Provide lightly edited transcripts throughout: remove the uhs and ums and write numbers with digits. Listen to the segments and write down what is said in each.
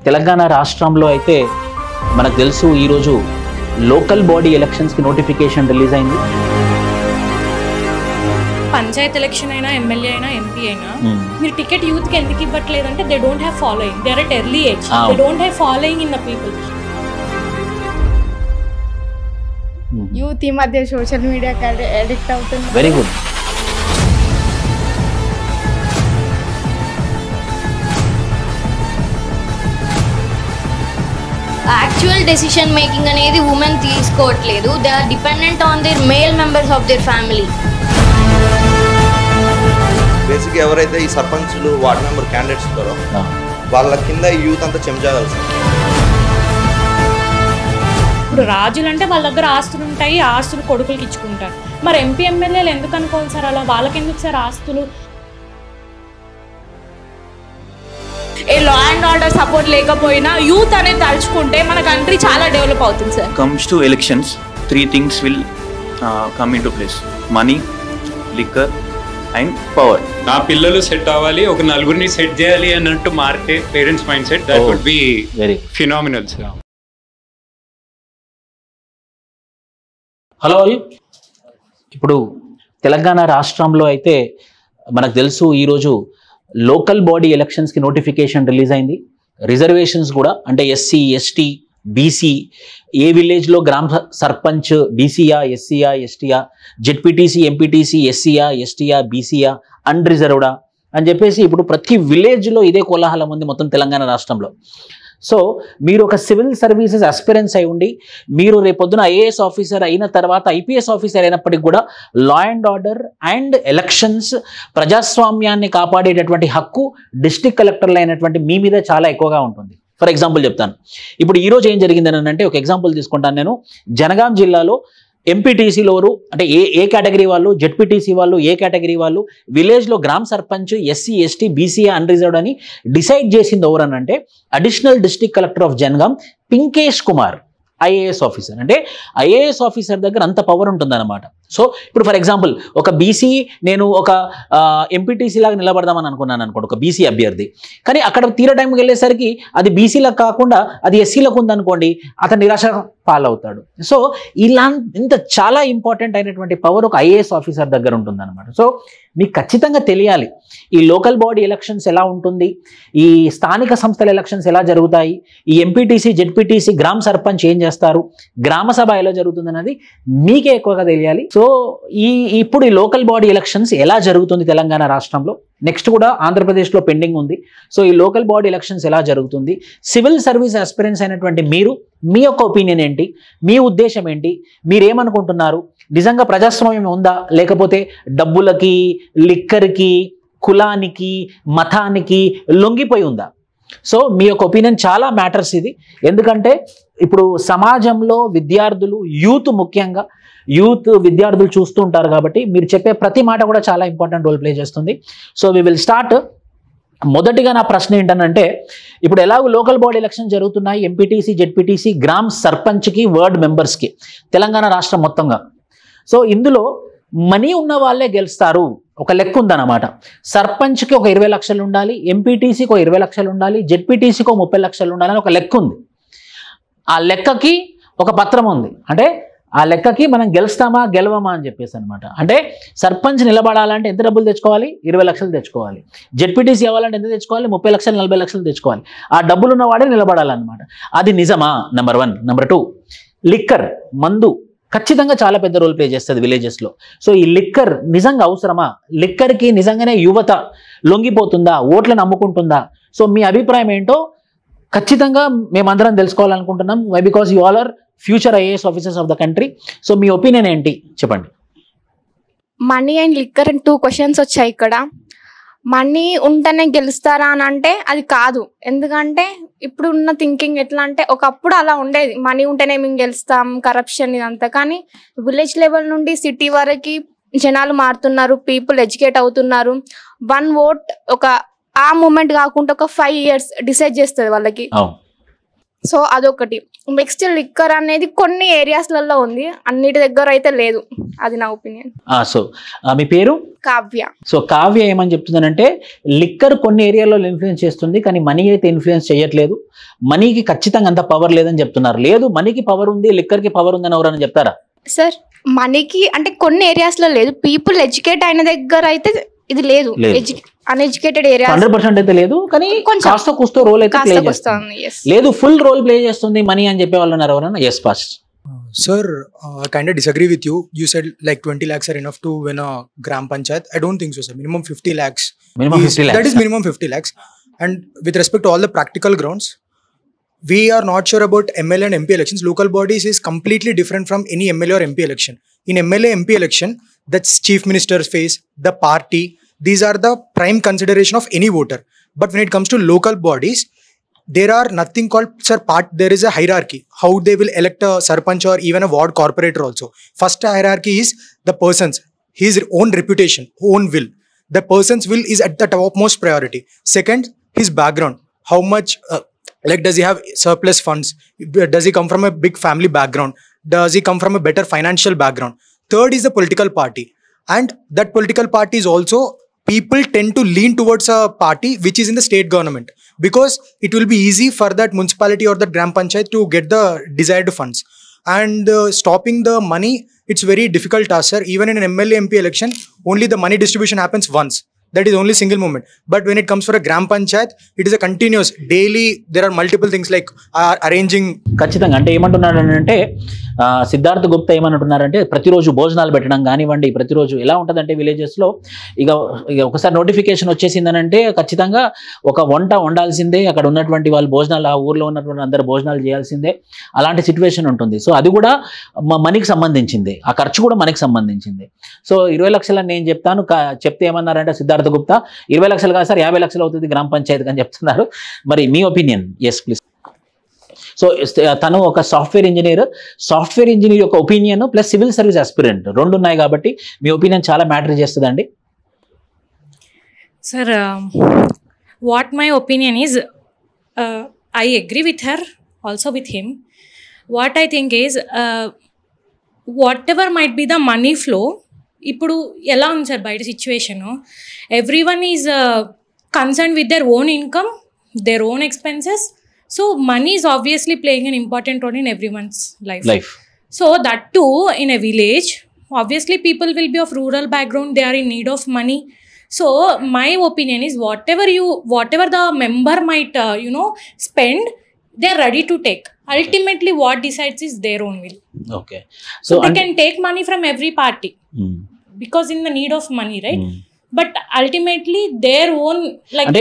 తెలంగాణ రాష్ట్రంలో అయితే మనకు తెలుసు ఈరోజు లోకల్ బాడీ ఎలక్షన్స్కి నోటిఫికేషన్ రిలీజ్ అయింది. పంచాయత్ ఎలక్షన్ అయినా ఎమ్మెల్యే అయినా ఎంపీ అయినా మీరు టికెట్ యూత్ కి ఎందుకు ఇవ్వట్లేదంటే they don't have following, they are at early age, they don't have following in the people. Youth ఈ మధ్య సోషల్ మీడియాకి అడిక్ట్ అవుతుంది. Very good. Actual decision making అనేది ఉమెన్ తీసుకోవట్లేదు. They are dependent on their male members of their family. బేసిక్గా ఎవరైతే ఈ సర్పంచ్లు వార్డ్ మెంబర్ క్యాండిడేట్స్ ఉంటారో వాళ్ళ కింద ఈ యూత్ అంతా చెంచాల్సి. ఇప్పుడు రాజులు అంటే వాళ్ళ దగ్గర ఆస్తులు ఉంటాయి, ఆస్తులు కొడుకులకి ఇచ్చుకుంటారు. మరి ఎంపీ ఎమ్మెల్యేలు ఎందుకు అనుకోవాలి సార్ అలా? వాళ్ళకి ఎందుకు సార్ ఆస్తులు? ఏ లా అండ్ ఆర్డర్ సపోర్ట్ లేకపోయినా యూత్ అనేది తలుచుకుంటే మన కంట్రీ చాలా డెవలప్ అవుతుంది sir. Comes to elections, three things will come into place: money, liquor and power. నా పిల్లలు సెట్ అవ్వాలి, ఒక నలుగురిని సెట్ చేయాలి అన్నట్టు మారితే parents mind set, that would be phenomenal sir. Hello, ఇప్పుడు తెలంగాణ రాష్ట్రంలో అయితే మనకు తెలుసు ఈరోజు లోకల్ బాడీ ఎలక్షన్స్కి నోటిఫికేషన్ రిలీజ్ అయింది. రిజర్వేషన్స్ కూడా అంటే ఎస్సీ, ఎస్టీ, బీసీ, ఏ విలేజ్లో గ్రామ సర్పంచ్ బీసీయా, ఎస్సీయా, ఎస్టీయా, జెడ్పీటీసీ, ఎంపీటీసీ, ఎస్సీయా, ఎస్టీయా, బీసీయా, అన్రిజర్వ్డా అని చెప్పేసి ఇప్పుడు ప్రతి విలేజ్లో ఇదే కోలాహలం ఉంది మొత్తం తెలంగాణ రాష్ట్రంలో. సో మీరు ఒక సివిల్ సర్వీసెస్ అస్పిరెన్స్ అయి ఉండి మీరు రేపొద్దున ఐఏఎస్ ఆఫీసర్ అయిన తర్వాత ఐపీఎస్ ఆఫీసర్ అయినప్పటికీ కూడా law and order and elections, ప్రజాస్వామ్యాన్ని కాపాడేటటువంటి హక్కు డిస్ట్రిక్ట్ కలెక్టర్లు అయినటువంటి మీ మీద చాలా ఎక్కువగా ఉంటుంది. ఫర్ ఎగ్జాంపుల్ చెప్తాను. ఇప్పుడు ఈరోజు ఏం జరిగిందని అంటే ఒక ఎగ్జాంపుల్ తీసుకుంటాను నేను. జనగాం జిల్లాలో ఎంపీటీసీలో అంటే ఏ కేటగిరీ వాళ్ళు, జెడ్పీటీసీ వాళ్ళు, ఏ కేటగిరీ వాళ్ళు, విలేజ్లో గ్రామ sarpanch SC, ST, BC, unreserved అని డిసైడ్ చేసింది ఎవరనంటే additional district collector of Jangaon Pinkesh Kumar, IAS officer. అంటే ఐఏఎస్ ఆఫీసర్ దగ్గర అంత పవర్ ఉంటుందన్నమాట. సో ఇప్పుడు ఫర్ ఎగ్జాంపుల్ ఒక బీసీ, నేను ఒక ఎంపీటీసీ లాగా నిలబడదామని అనుకున్నాను అనుకోండి, ఒక బీసీ అభ్యర్థి. కానీ అక్కడ తీర టైంకి వెళ్ళేసరికి అది బీసీలకు కాకుండా అది ఎస్సీలకు ఉందనుకోండి, అతను నిరాశ పాలవుతాడు. సో ఇంత చాలా ఇంపార్టెంట్ అయినటువంటి పవర్ ఒక ఐఏఎస్ ఆఫీసర్ దగ్గర ఉంటుందన్నమాట. సో మీకు ఖచ్చితంగా తెలియాలి ఈ లోకల్ బాడీ ఎలక్షన్స్ ఎలా ఉంటుంది, ఈ స్థానిక సంస్థల ఎలక్షన్స్ ఎలా జరుగుతాయి, ఈ ఎంపీటీసీ, జెడ్పీటీసీ, గ్రామ సర్పంచ్ ఏం చేస్తారు, గ్రామ సభ ఎలా జరుగుతుంది అన్నది మీకే ఎక్కువగా తెలియాలి. సో ఇప్పుడు ఈ లోకల్ బాడీ ఎలక్షన్స్ ఎలా జరుగుతుంది తెలంగాణ రాష్ట్రంలో, నెక్స్ట్ కూడా ఆంధ్రప్రదేశ్లో పెండింగ్ ఉంది. సో ఈ లోకల్ బాడీ ఎలక్షన్స్ ఎలా జరుగుతుంది, సివిల్ సర్వీస్ ఆస్పిరెన్స్ అయినటువంటి మీరు మీ యొక్క ఒపీనియన్ ఏంటి, మీ ఉద్దేశం ఏంటి, మీరేమనుకుంటున్నారు, నిజంగా ప్రజాస్వామ్యం ఉందా లేకపోతే డబ్బులకి, లిక్కర్కి, కులానికి, మతానికి లొంగిపోయి ఉందా? సో మీ యొక్క ఒపీనియన్ చాలా మ్యాటర్స్ ఇది. ఎందుకంటే ఇప్పుడు సమాజంలో విద్యార్థులు, యూత్, ముఖ్యంగా యూత్ విద్యార్థులు చూస్తూ ఉంటారు కాబట్టి మీరు చెప్పే ప్రతి మాట కూడా చాలా ఇంపార్టెంట్ రోల్ ప్లే చేస్తుంది. So we will start. మొదటిగా నా ప్రశ్న ఏంటనంటే, ఇప్పుడు ఎలాగో లోకల్ బాడీ ఎలక్షన్ జరుగుతున్నాయి, ఎంపీటీసీ, జెడ్పీటీసీ, గ్రామ్ సర్పంచ్కి, వార్డ్ మెంబర్స్కి తెలంగాణ రాష్ట్రం మొత్తంగా. సో ఇందులో మనీ ఉన్న వాళ్ళే గెలుస్తారు ఒక లెక్క ఉందన్నమాట. సర్పంచ్కి ఒక 20 లక్షలు ఉండాలి, ఎంపీటీసీకి ఒక 20 లక్షలు ఉండాలి, జెడ్పీటీసీకి ఒక 30 లక్షలు ఉండాలని ఒక లెక్క ఉంది. ఆ లెక్కకి ఒక పత్రం ఉంది. అంటే ఆ లెక్కకి మనం గెలుస్తామా గెలవమా అని చెప్పేసి అనమాట. అంటే సర్పంచ్ నిలబడాలంటే ఎంత డబ్బులు తెచ్చుకోవాలి? 20 లక్షలు తెచ్చుకోవాలి. జెడ్పీటీసీ అవ్వాలంటే ఎంత తెచ్చుకోవాలి? 30 లక్షలు, 40 లక్షలు తెచ్చుకోవాలి. ఆ డబ్బులు ఉన్నవాడే నిలబడాలన్నమాట. అది నిజమా? నెంబర్ 1. నెంబర్ 2, లిక్కర్, మందు ఖచ్చితంగా చాలా పెద్ద రోల్ ప్లే చేస్తుంది విలేజెస్లో. సో ఈ లిక్కర్ నిజంగా అవసరమా? లిక్కర్కి నిజంగానే యువత లొంగిపోతుందా, ఓట్లను నమ్ముకుంటుందా? సో మీ అభిప్రాయం ఏంటో ఖచ్చితంగా మేమందరం తెలుసుకోవాలనుకుంటున్నాం. Why? Because you all are future IAS officers of the country. So మీ ఒపీనియన్ ఏంటి చెప్పండి. మనీ అండ్ లిక్కర్ 2 క్వశ్చన్స్ వచ్చాయి ఇక్కడ. మనీ ఉంటేనే గెలుస్తారా అని అంటే అది కాదు. ఎందుకంటే ఇప్పుడు ఉన్న థింకింగ్ ఎట్లా అంటే, ఒకప్పుడు అలా ఉండేది, మనీ ఉంటేనే మేము గెలుస్తాం, కరప్షన్ ఇదంతా. కానీ విలేజ్ లెవెల్ నుండి సిటీ వరకు జనాలు మారుతున్నారు, పీపుల్ ఎడ్యుకేట్ అవుతున్నారు. 1 ఓట్ ఒక ఆ మూమెంట్ కాకుండా ఒక 5 years డిసైడ్ చేస్తుంది వాళ్ళకి. సో అదొకటి. నెక్స్ట్ లిక్కర్ అనేది కొన్ని ఏరియాస్లలో ఉంది, అన్నిటి దగ్గర అయితే లేదు. అది నా ఒపీనియన్. సో మీ పేరు? కావ్య. సో కావ్య ఏమని చెప్తుందనంటే లిక్కర్ కొన్ని ఏరియాలో ఇన్ఫ్లుయెన్స్ చేస్తుంది, కానీ మనీ అయితే ఇన్ఫ్లుయెన్స్ చేయట్లేదు. మనీకి ఖచ్చితంగా అంత పవర్ లేదని చెప్తున్నారు. లేదు, మనీకి పవర్ ఉంది, లిక్కర్కి పవర్ ఉందని ఎవరైనా చెప్తారా? సార్ మనీకి అంటే కొన్ని ఏరియాస్లో లేదు, పీపుల్ ఎడ్యుకేట్ అయిన దగ్గర అయితే ఇది లేదు. అన్ఎడ్యుకేటెడ్ ఏరియా 100% అయితే లేదు, కానీ కాస్త కూస్తో రోల్ అయితే ప్లే చేస్తుంది. లేదు, ఫుల్ రోల్ ప్లే చేస్తుంది మనీ అని చెప్పే వాళ్ళు ఉన్నారు ఎవరైనా? Yes fast. Sir, I kind of disagree with you. You said like 20 lakhs are enough to win a Gram Panchayat. I don't think so, sir. Minimum 50 lakhs. Minimum 50 lakhs. That is minimum 50 lakhs. And with respect to all the practical grounds, we are not sure about MLA and MP elections. Local bodies is completely different from any MLA or MP election. In MLA MP election, that's chief minister's face, the party. These are the prime consideration of any voter. But when it comes to local bodies, there are nothing called, sir, there is a hierarchy. How they will elect a sarpanch or even a ward corporator also. First hierarchy is the person's, his own reputation, own will. The person's will is at the topmost priority. Second, his background. How much, like does he have surplus funds? Does he come from a big family background? Does he come from a better financial background? Third is the political party. And that political party is also, people tend to lean towards a party which is in the state government, because it will be easy for that municipality or that Gram Panchayat to get the desired funds. And stopping the money, it's very difficult task, sir. Even in an MLA MP election, only the money distribution happens once. That is only single moment. But when it comes for a Gram Panchayat, it is a continuous, daily, there are multiple things like arranging. ఖచ్చితంగా. అంటే ఏమంటున్నాడు అంటే సిద్ధార్థ్ గుప్తా ఏమంటున్నారంటే ప్రతిరోజు భోజనాలు పెట్టడం కానివ్వండి, ప్రతిరోజు ఎలా ఉంటుందంటే విలేజెస్లో ఇక ఒకసారి నోటిఫికేషన్ వచ్చేసిందనంటే ఖచ్చితంగా ఒక వంట వండాల్సిందే, అక్కడ ఉన్నటువంటి వాళ్ళు భోజనాలు, ఆ ఊర్లో ఉన్నటువంటి అందరు భోజనాలు చేయాల్సిందే, అలాంటి సిచ్యువేషన్ ఉంటుంది. సో అది కూడా మనీకి సంబంధించింది, ఆ ఖర్చు కూడా మనకి సంబంధించింది. సో 20 లక్షలని నేను చెప్తాను, చెప్తే ఏమన్నారంటే సిద్ధార్థ్ గుప్తా 20 లక్షలు కాదు సార్ 50 లక్షలు అవుతుంది గ్రామ పంచాయతీ అని చెప్తున్నారు. మరి మీ ఒపీనియన్? Yes please. సో తను ఒక సాఫ్ట్వేర్ ఇంజనీర్ యొక్క opinion plus civil service aspirant రెండు ఉన్నాయి కాబట్టి మీ ఒపీనియన్ చాలా మ్యాటర్ చేస్తుందండి. Sir what my opinion is I agree with her, also with him. What I think is whatever might be the money flow, ఇప్పుడు ఎలా ఉంది సార్ బయట situation, everyone is concern with their own income, their own expenses. So money is obviously playing an important role in every one's life. So that too in a village, obviously people will be of rural background, they are in need of money. So my opinion is whatever the member might spend, they are ready to take. Ultimately what decides is their own will. Okay. So they can take money from every party because in the need of money, right? But ultimately their own, like, అంటే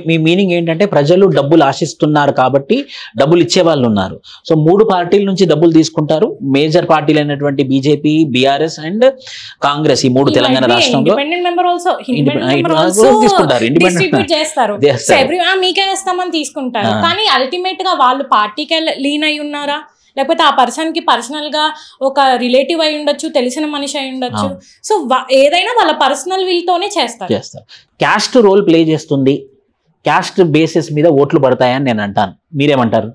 మీ meaning ఏంటంటే ప్రజలు డబ్బులు ఆశిస్తున్నారు కాబట్టి డబ్బులు ఇచ్చే వాళ్ళు ఉన్నారు. సో 3 పార్టీల నుంచి డబ్బులు తీసుకుంటారు, మేజర్ పార్టీలు అయినటువంటి బీజేపీ, బీఆర్ఎస్ అండ్ కాంగ్రెస్, ఈ 3 తెలంగాణ రాష్ట్రంలో ఇండిపెండెంట్ మెంబర్ ఆల్సో తీసుకుంటారు, డిస్ట్రిబ్యూట్ చేస్తారు, మీకే వేస్తామని తీసుకుంటారు. కానీ అల్టిమేట్ గా వాళ్ళు పార్టీకి లీన్ అయి ఉన్నారా, లేకపోతే ఆ పర్సన్కి పర్సనల్గా ఒక రిలేటివ్ అయి ఉండొచ్చు, తెలిసిన మనిషి అయి ఉండొచ్చు. సో ఏదైనా వాళ్ళ పర్సనల్ విల్తోనే చేస్తారు. క్యాస్ట్ రోల్ ప్లే చేస్తుంది, క్యాస్ట్ బేసిస్ మీద ఓట్లు పడతాయని నేను అంటాను, మీరేమంటారు?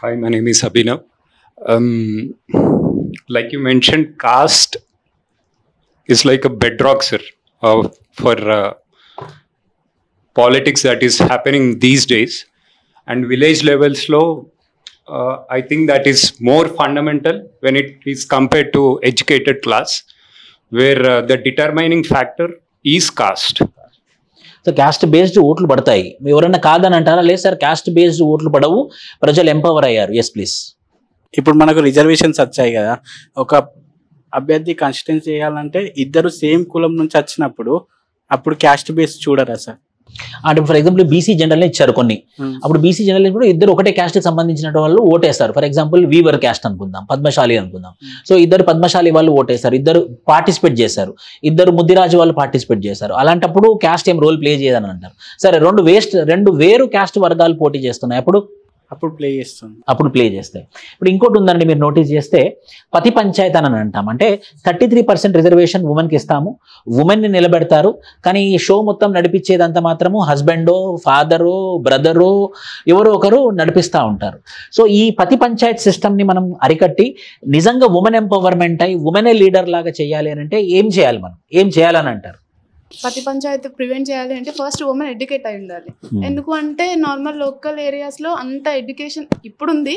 Hi, my name is Abhinav. Like you mentioned, caste is like a bedrock, sir, for politics that is happening these days. And village levels low, I think that is more fundamental when it is compared to educated class, where the determining factor is caste. So caste based ఓట్లు పడతాయి, ఎవరైనా కాదని అంటారా? లేదు sir, caste based ఓట్లు పడవు, ప్రజలు empower అయ్యారు. Yes please. ఇప్పుడు మనకు రిజర్వేషన్స్ వచ్చాయి కదా, ఒక అభ్యర్థి కాన్స్టిట్యూన్సీ చేయాలంటే ఇద్దరు సేమ్ కులం నుంచి వచ్చినప్పుడు అప్పుడు క్యాస్ట్ బేస్ చూడరా సార్? అంటే ఫర్ ఎగ్జాంపుల్ బీసీ జనరల్ ఇచ్చారు కొన్ని, అప్పుడు బీసీ జనరల్ కూడా ఇద్దరు ఒకటే క్యాస్ట్ కి సంబంధించిన వాళ్ళు ఓటేస్తారు. ఫర్ ఎగ్జాంపుల్ వీవర్ క్యాస్ట్ అనుకుందాం, పద్మశాలి అనుకుందాం. సో ఇద్దరు పద్మశాలి వాళ్ళు ఓటేస్తారు, ఇద్దరు పార్టిసిపేట్ చేశారు, ఇద్దరు ముద్దిరాజు వాళ్ళు పార్టిసిపేట్ చేశారు. అలాంటప్పుడు క్యాస్ట్ ఏం రోల్ ప్లే చేయదని అంటారు. సరే, రెండు వేరు క్యాస్ట్ వర్గాలు పోటీ చేస్తున్నాయి, అప్పుడు అప్పుడు ప్లే చేస్తుంది. అప్పుడు ప్లే చేస్తాయి. ఇప్పుడు ఇంకోటి ఉందండి, మీరు నోటీస్ చేస్తే పతి పంచాయత్ అని అంటాం. అంటే 33% రిజర్వేషన్ ఉమెన్కి ఇస్తాము, ఉమెన్ని నిలబెడతారు, కానీ ఈ షో మొత్తం నడిపించేదంతా మాత్రము హస్బెండో, ఫాదరు, బ్రదరు, ఎవరో ఒకరు నడిపిస్తూ ఉంటారు. సో ఈ పతి పంచాయత్ సిస్టమ్ని మనం అరికట్టి నిజంగా ఉమెన్ ఎంపవర్మెంట్ అయి ఉమెనే లీడర్ లాగా చేయాలి అని అంటే ఏం చేయాలి, మనం ఏం చేయాలని అంటారు? పతి పంచాయతీ ప్రివెంట్ చేయాలి అంటే ఫస్ట్ ఉమెన్ ఎడ్యుకేట్ అయి ఉండాలి. ఎందుకు అంటే నార్మల్ లోకల్ ఏరియాస్లో అంత ఎడ్యుకేషన్ ఇప్పుడు ఉంది,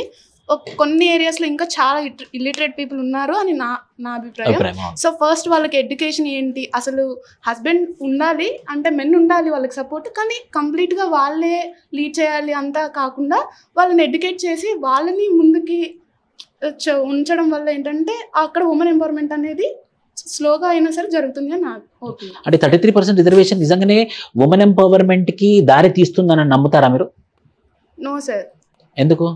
కొన్ని ఏరియాస్లో ఇంకా చాలా ఇల్లిటరేట్ పీపుల్ ఉన్నారు అని నా అభిప్రాయం. సో ఫస్ట్ వాళ్ళకి ఎడ్యుకేషన్ ఏంటి, అసలు హస్బెండ్ ఉండాలి అంటే మెన్ ఉండాలి వాళ్ళకి సపోర్ట్, కానీ కంప్లీట్గా వాళ్ళే లీడ్ చేయాలి అంతా కాకుండా వాళ్ళని ఎడ్యుకేట్ చేసి వాళ్ళని ముందుకి ఉంచడం వల్ల ఏంటంటే అక్కడ ఉమెన్ ఎంపవర్మెంట్ అనేది స్లోగా అయినా సరే జరుగుతుంది అని నాకు ఓపిక. అంటే 33% రిజర్వేషన్ నిజంగానే ఉమెన్ ఎంపవర్మెంట్కి దారి తీస్తుందని నమ్ముతారా మీరు? No sir. ఎందుకు?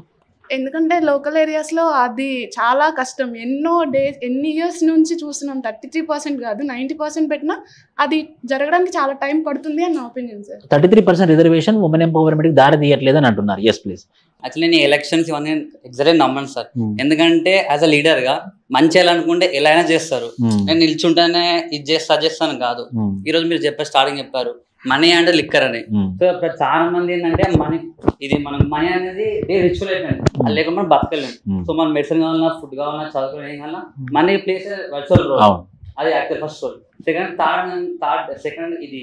ఎందుకంటే లోకల్ ఏరియాస్లో అది చాలా కష్టం. ఎన్ని ఇయర్స్ నుంచి చూస్తున్నాం. 33% కాదు 90% పెట్టినా అది జరగడానికి చాలా టైం పడుతుంది అని నా ఒపీనియన్ సార్. 33% రిజర్వేషన్ ఉమెన్ ఎంపవర్మెంట్కి దారి తీయట్లేదు అని అంటున్నారు. Yes please. యాక్చువల్లీ నేను ఎలక్షన్స్ ఇవన్నీ ఎగ్జాక్ట్లీ నమ్మను సార్. ఎందుకంటే యాజ్ అ లీడర్గా మంచి చేయాలనుకుంటే ఎలా అయినా చేస్తారు. నేను నిల్చుంటేనే ఇది చేస్తాను కాదు. ఈరోజు మీరు స్టార్టింగ్ చెప్పారు మనీ అంటే లిక్కర్ అని. సో చాలా మంది ఏంటంటే మనీ, ఇది మనం మనీ అనేది రిచువల్ అయిపోయింది, అది లేకుండా మనం బతకలేము. సో మనం మెడిసిన్ కావాలన్నా, ఫుడ్ కావాలన్నా, చదువుకునే ఏం కావాలన్నా మనీ ప్లేస్ వర్చువల్ రోల్, అది యాక్చువల్ ఫస్ట్ రోల్. సెకండ్ ఇది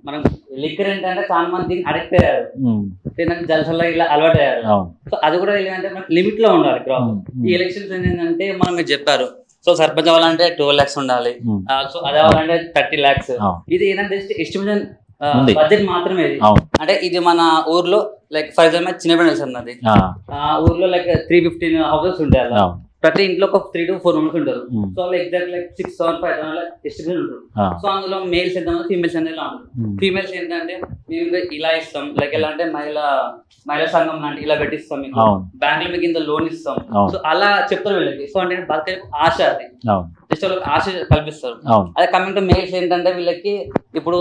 మనం లిక్కర్ ఏంటంటే చాలా మంది అడిక్ట్ అయ్యారు, జలసల్లో ఇలా అలవాటు అయ్యారు. సో అది కూడా ఏంటంటే మనకి లిమిట్ లో ఉండాలి. ఈ ఎలక్షన్స్ ఏంటంటే మనం మీరు చెప్పారు, సో సర్పంచ్ అవ్వాలంటే 12 lakhs ఉండాలి, సో అది అవ్వాలంటే 30 lakhs. ఇది ఏంటంటే ఎస్టిమేషన్ బడ్జెట్ మాత్రమే. అంటే ఇది మన ఊర్లో లైక్ ఫర్ ఎగ్జాంపుల్ చిన్నపల్లి అన్నది ఊర్లో లైక్ 315 houses ఉంటాయి. అలా ప్రతి ఇంట్లో ఒక 3 to 4 members ఉంటారు. సో ఎగ్జాక్ట్ లైక్ 6, 7, 5 ఎస్టిమేషన్ ఉంటారు. సో అందులో మేల్స్ ఎంత మంది, ఫీమేల్స్ ఎంత ఉంటారు. ఫీమేల్స్ ఏంటంటే మేము ఇలా ఇస్తాం, లైక్ ఎలా అంటే మహిళా సంఘం లాంటి ఇలా పెట్టిస్తాం, మీకు బ్యాంకులు మీకు ఇంత లోన్ ఇస్తాం. సో అలా చెప్తారు వీళ్ళకి. సో అంటే భర్త ఆశ, అది జస్ట్ వాళ్ళకి ఆశ కల్పిస్తారు. అదే కమింగ్ టు మేల్స్ ఏంటంటే వీళ్ళకి ఇప్పుడు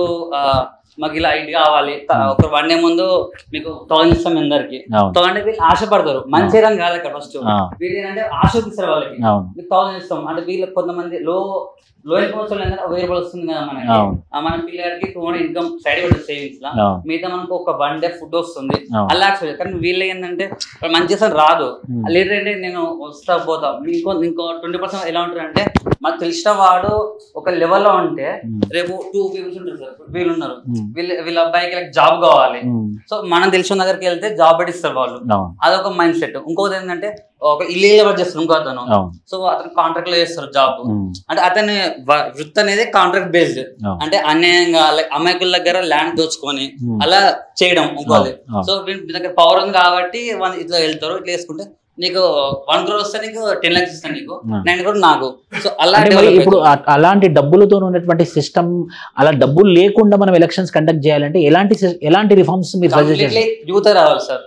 మాకు ఇలా ఇది కావాలి, ఒక 1 day ముందు మీకు 1000 ఇస్తాం అందరికి. 1000 అంటే వీళ్ళు ఆశపడతారు, మంచి చేయడానికి కాదు అక్కడ ఫస్ట్. వీళ్ళు ఏంటంటే ఆశ ఇస్తారు వాళ్ళకి, మీకు 1000 ఇస్తాం అంటే వీళ్ళు కొంతమంది లో ఇన్కమ్ ఏంటంటే 1000 రూపాయలు వస్తుంది కదా మనకి, మన పిల్లలకి 200 ఇన్కమ్ సైడ్ పడుతుంది సేవింగ్స్ లా, మిగతా మనకు ఒక 1 day ఫుడ్ వస్తుంది అలా. కానీ వీళ్ళు ఏంటంటే మంచి చేస్తాను రాదు. లీడర్ అంటే నేను వస్తా పోతా, ఇంకో 20% ఎలా ఉంటారు అంటే మాకు తెలిసిన వాడు ఒక లెవెల్లో ఉంటే రేపు 2 people ఉంటారు సార్, వీళ్ళు ఉన్నారు, వీళ్ళ అబ్బాయికి జాబ్ కావాలి. సో మనం తెలిసిన దగ్గరికి వెళ్తే జాబ్ పెట్టిస్తారు వాళ్ళు, అదొక మైండ్ సెట్. ఇంకోటి ఏంటంటే ఒక ఇల్లీగల్ వర్క్ చేస్తారు ఇంకో అతను, సో అతను కాంట్రాక్ట్ లో చేస్తారు జాబ్. అంటే అతని వృత్తి అనేది కాంట్రాక్ట్ బేస్డ్, అంటే అన్యాయంగా అమాయకుల దగ్గర ల్యాండ్ దోచుకొని అలా చేయడం ఇంకోది. సో వీళ్ళ దగ్గర పవర్ ఉంది కాబట్టి ఇట్లా వెళ్తారు, ఇట్లా వేసుకుంటే నీకు 1 crore వస్తే నీకు 10 lakhs ఇస్తాను, నీకు 9 crore నాకు. సో అలా ఇప్పుడు అలాంటి డబ్బులతో ఉన్నటువంటి సిస్టమ్, అలా డబ్బులు లేకుండా మనం ఎలక్షన్స్ కండక్ట్ చేయాలంటే ఎలాంటి రిఫార్మ్స్ మీరు సజెస్ట్ చేస్తారు? యూత్ రావాలి సార్.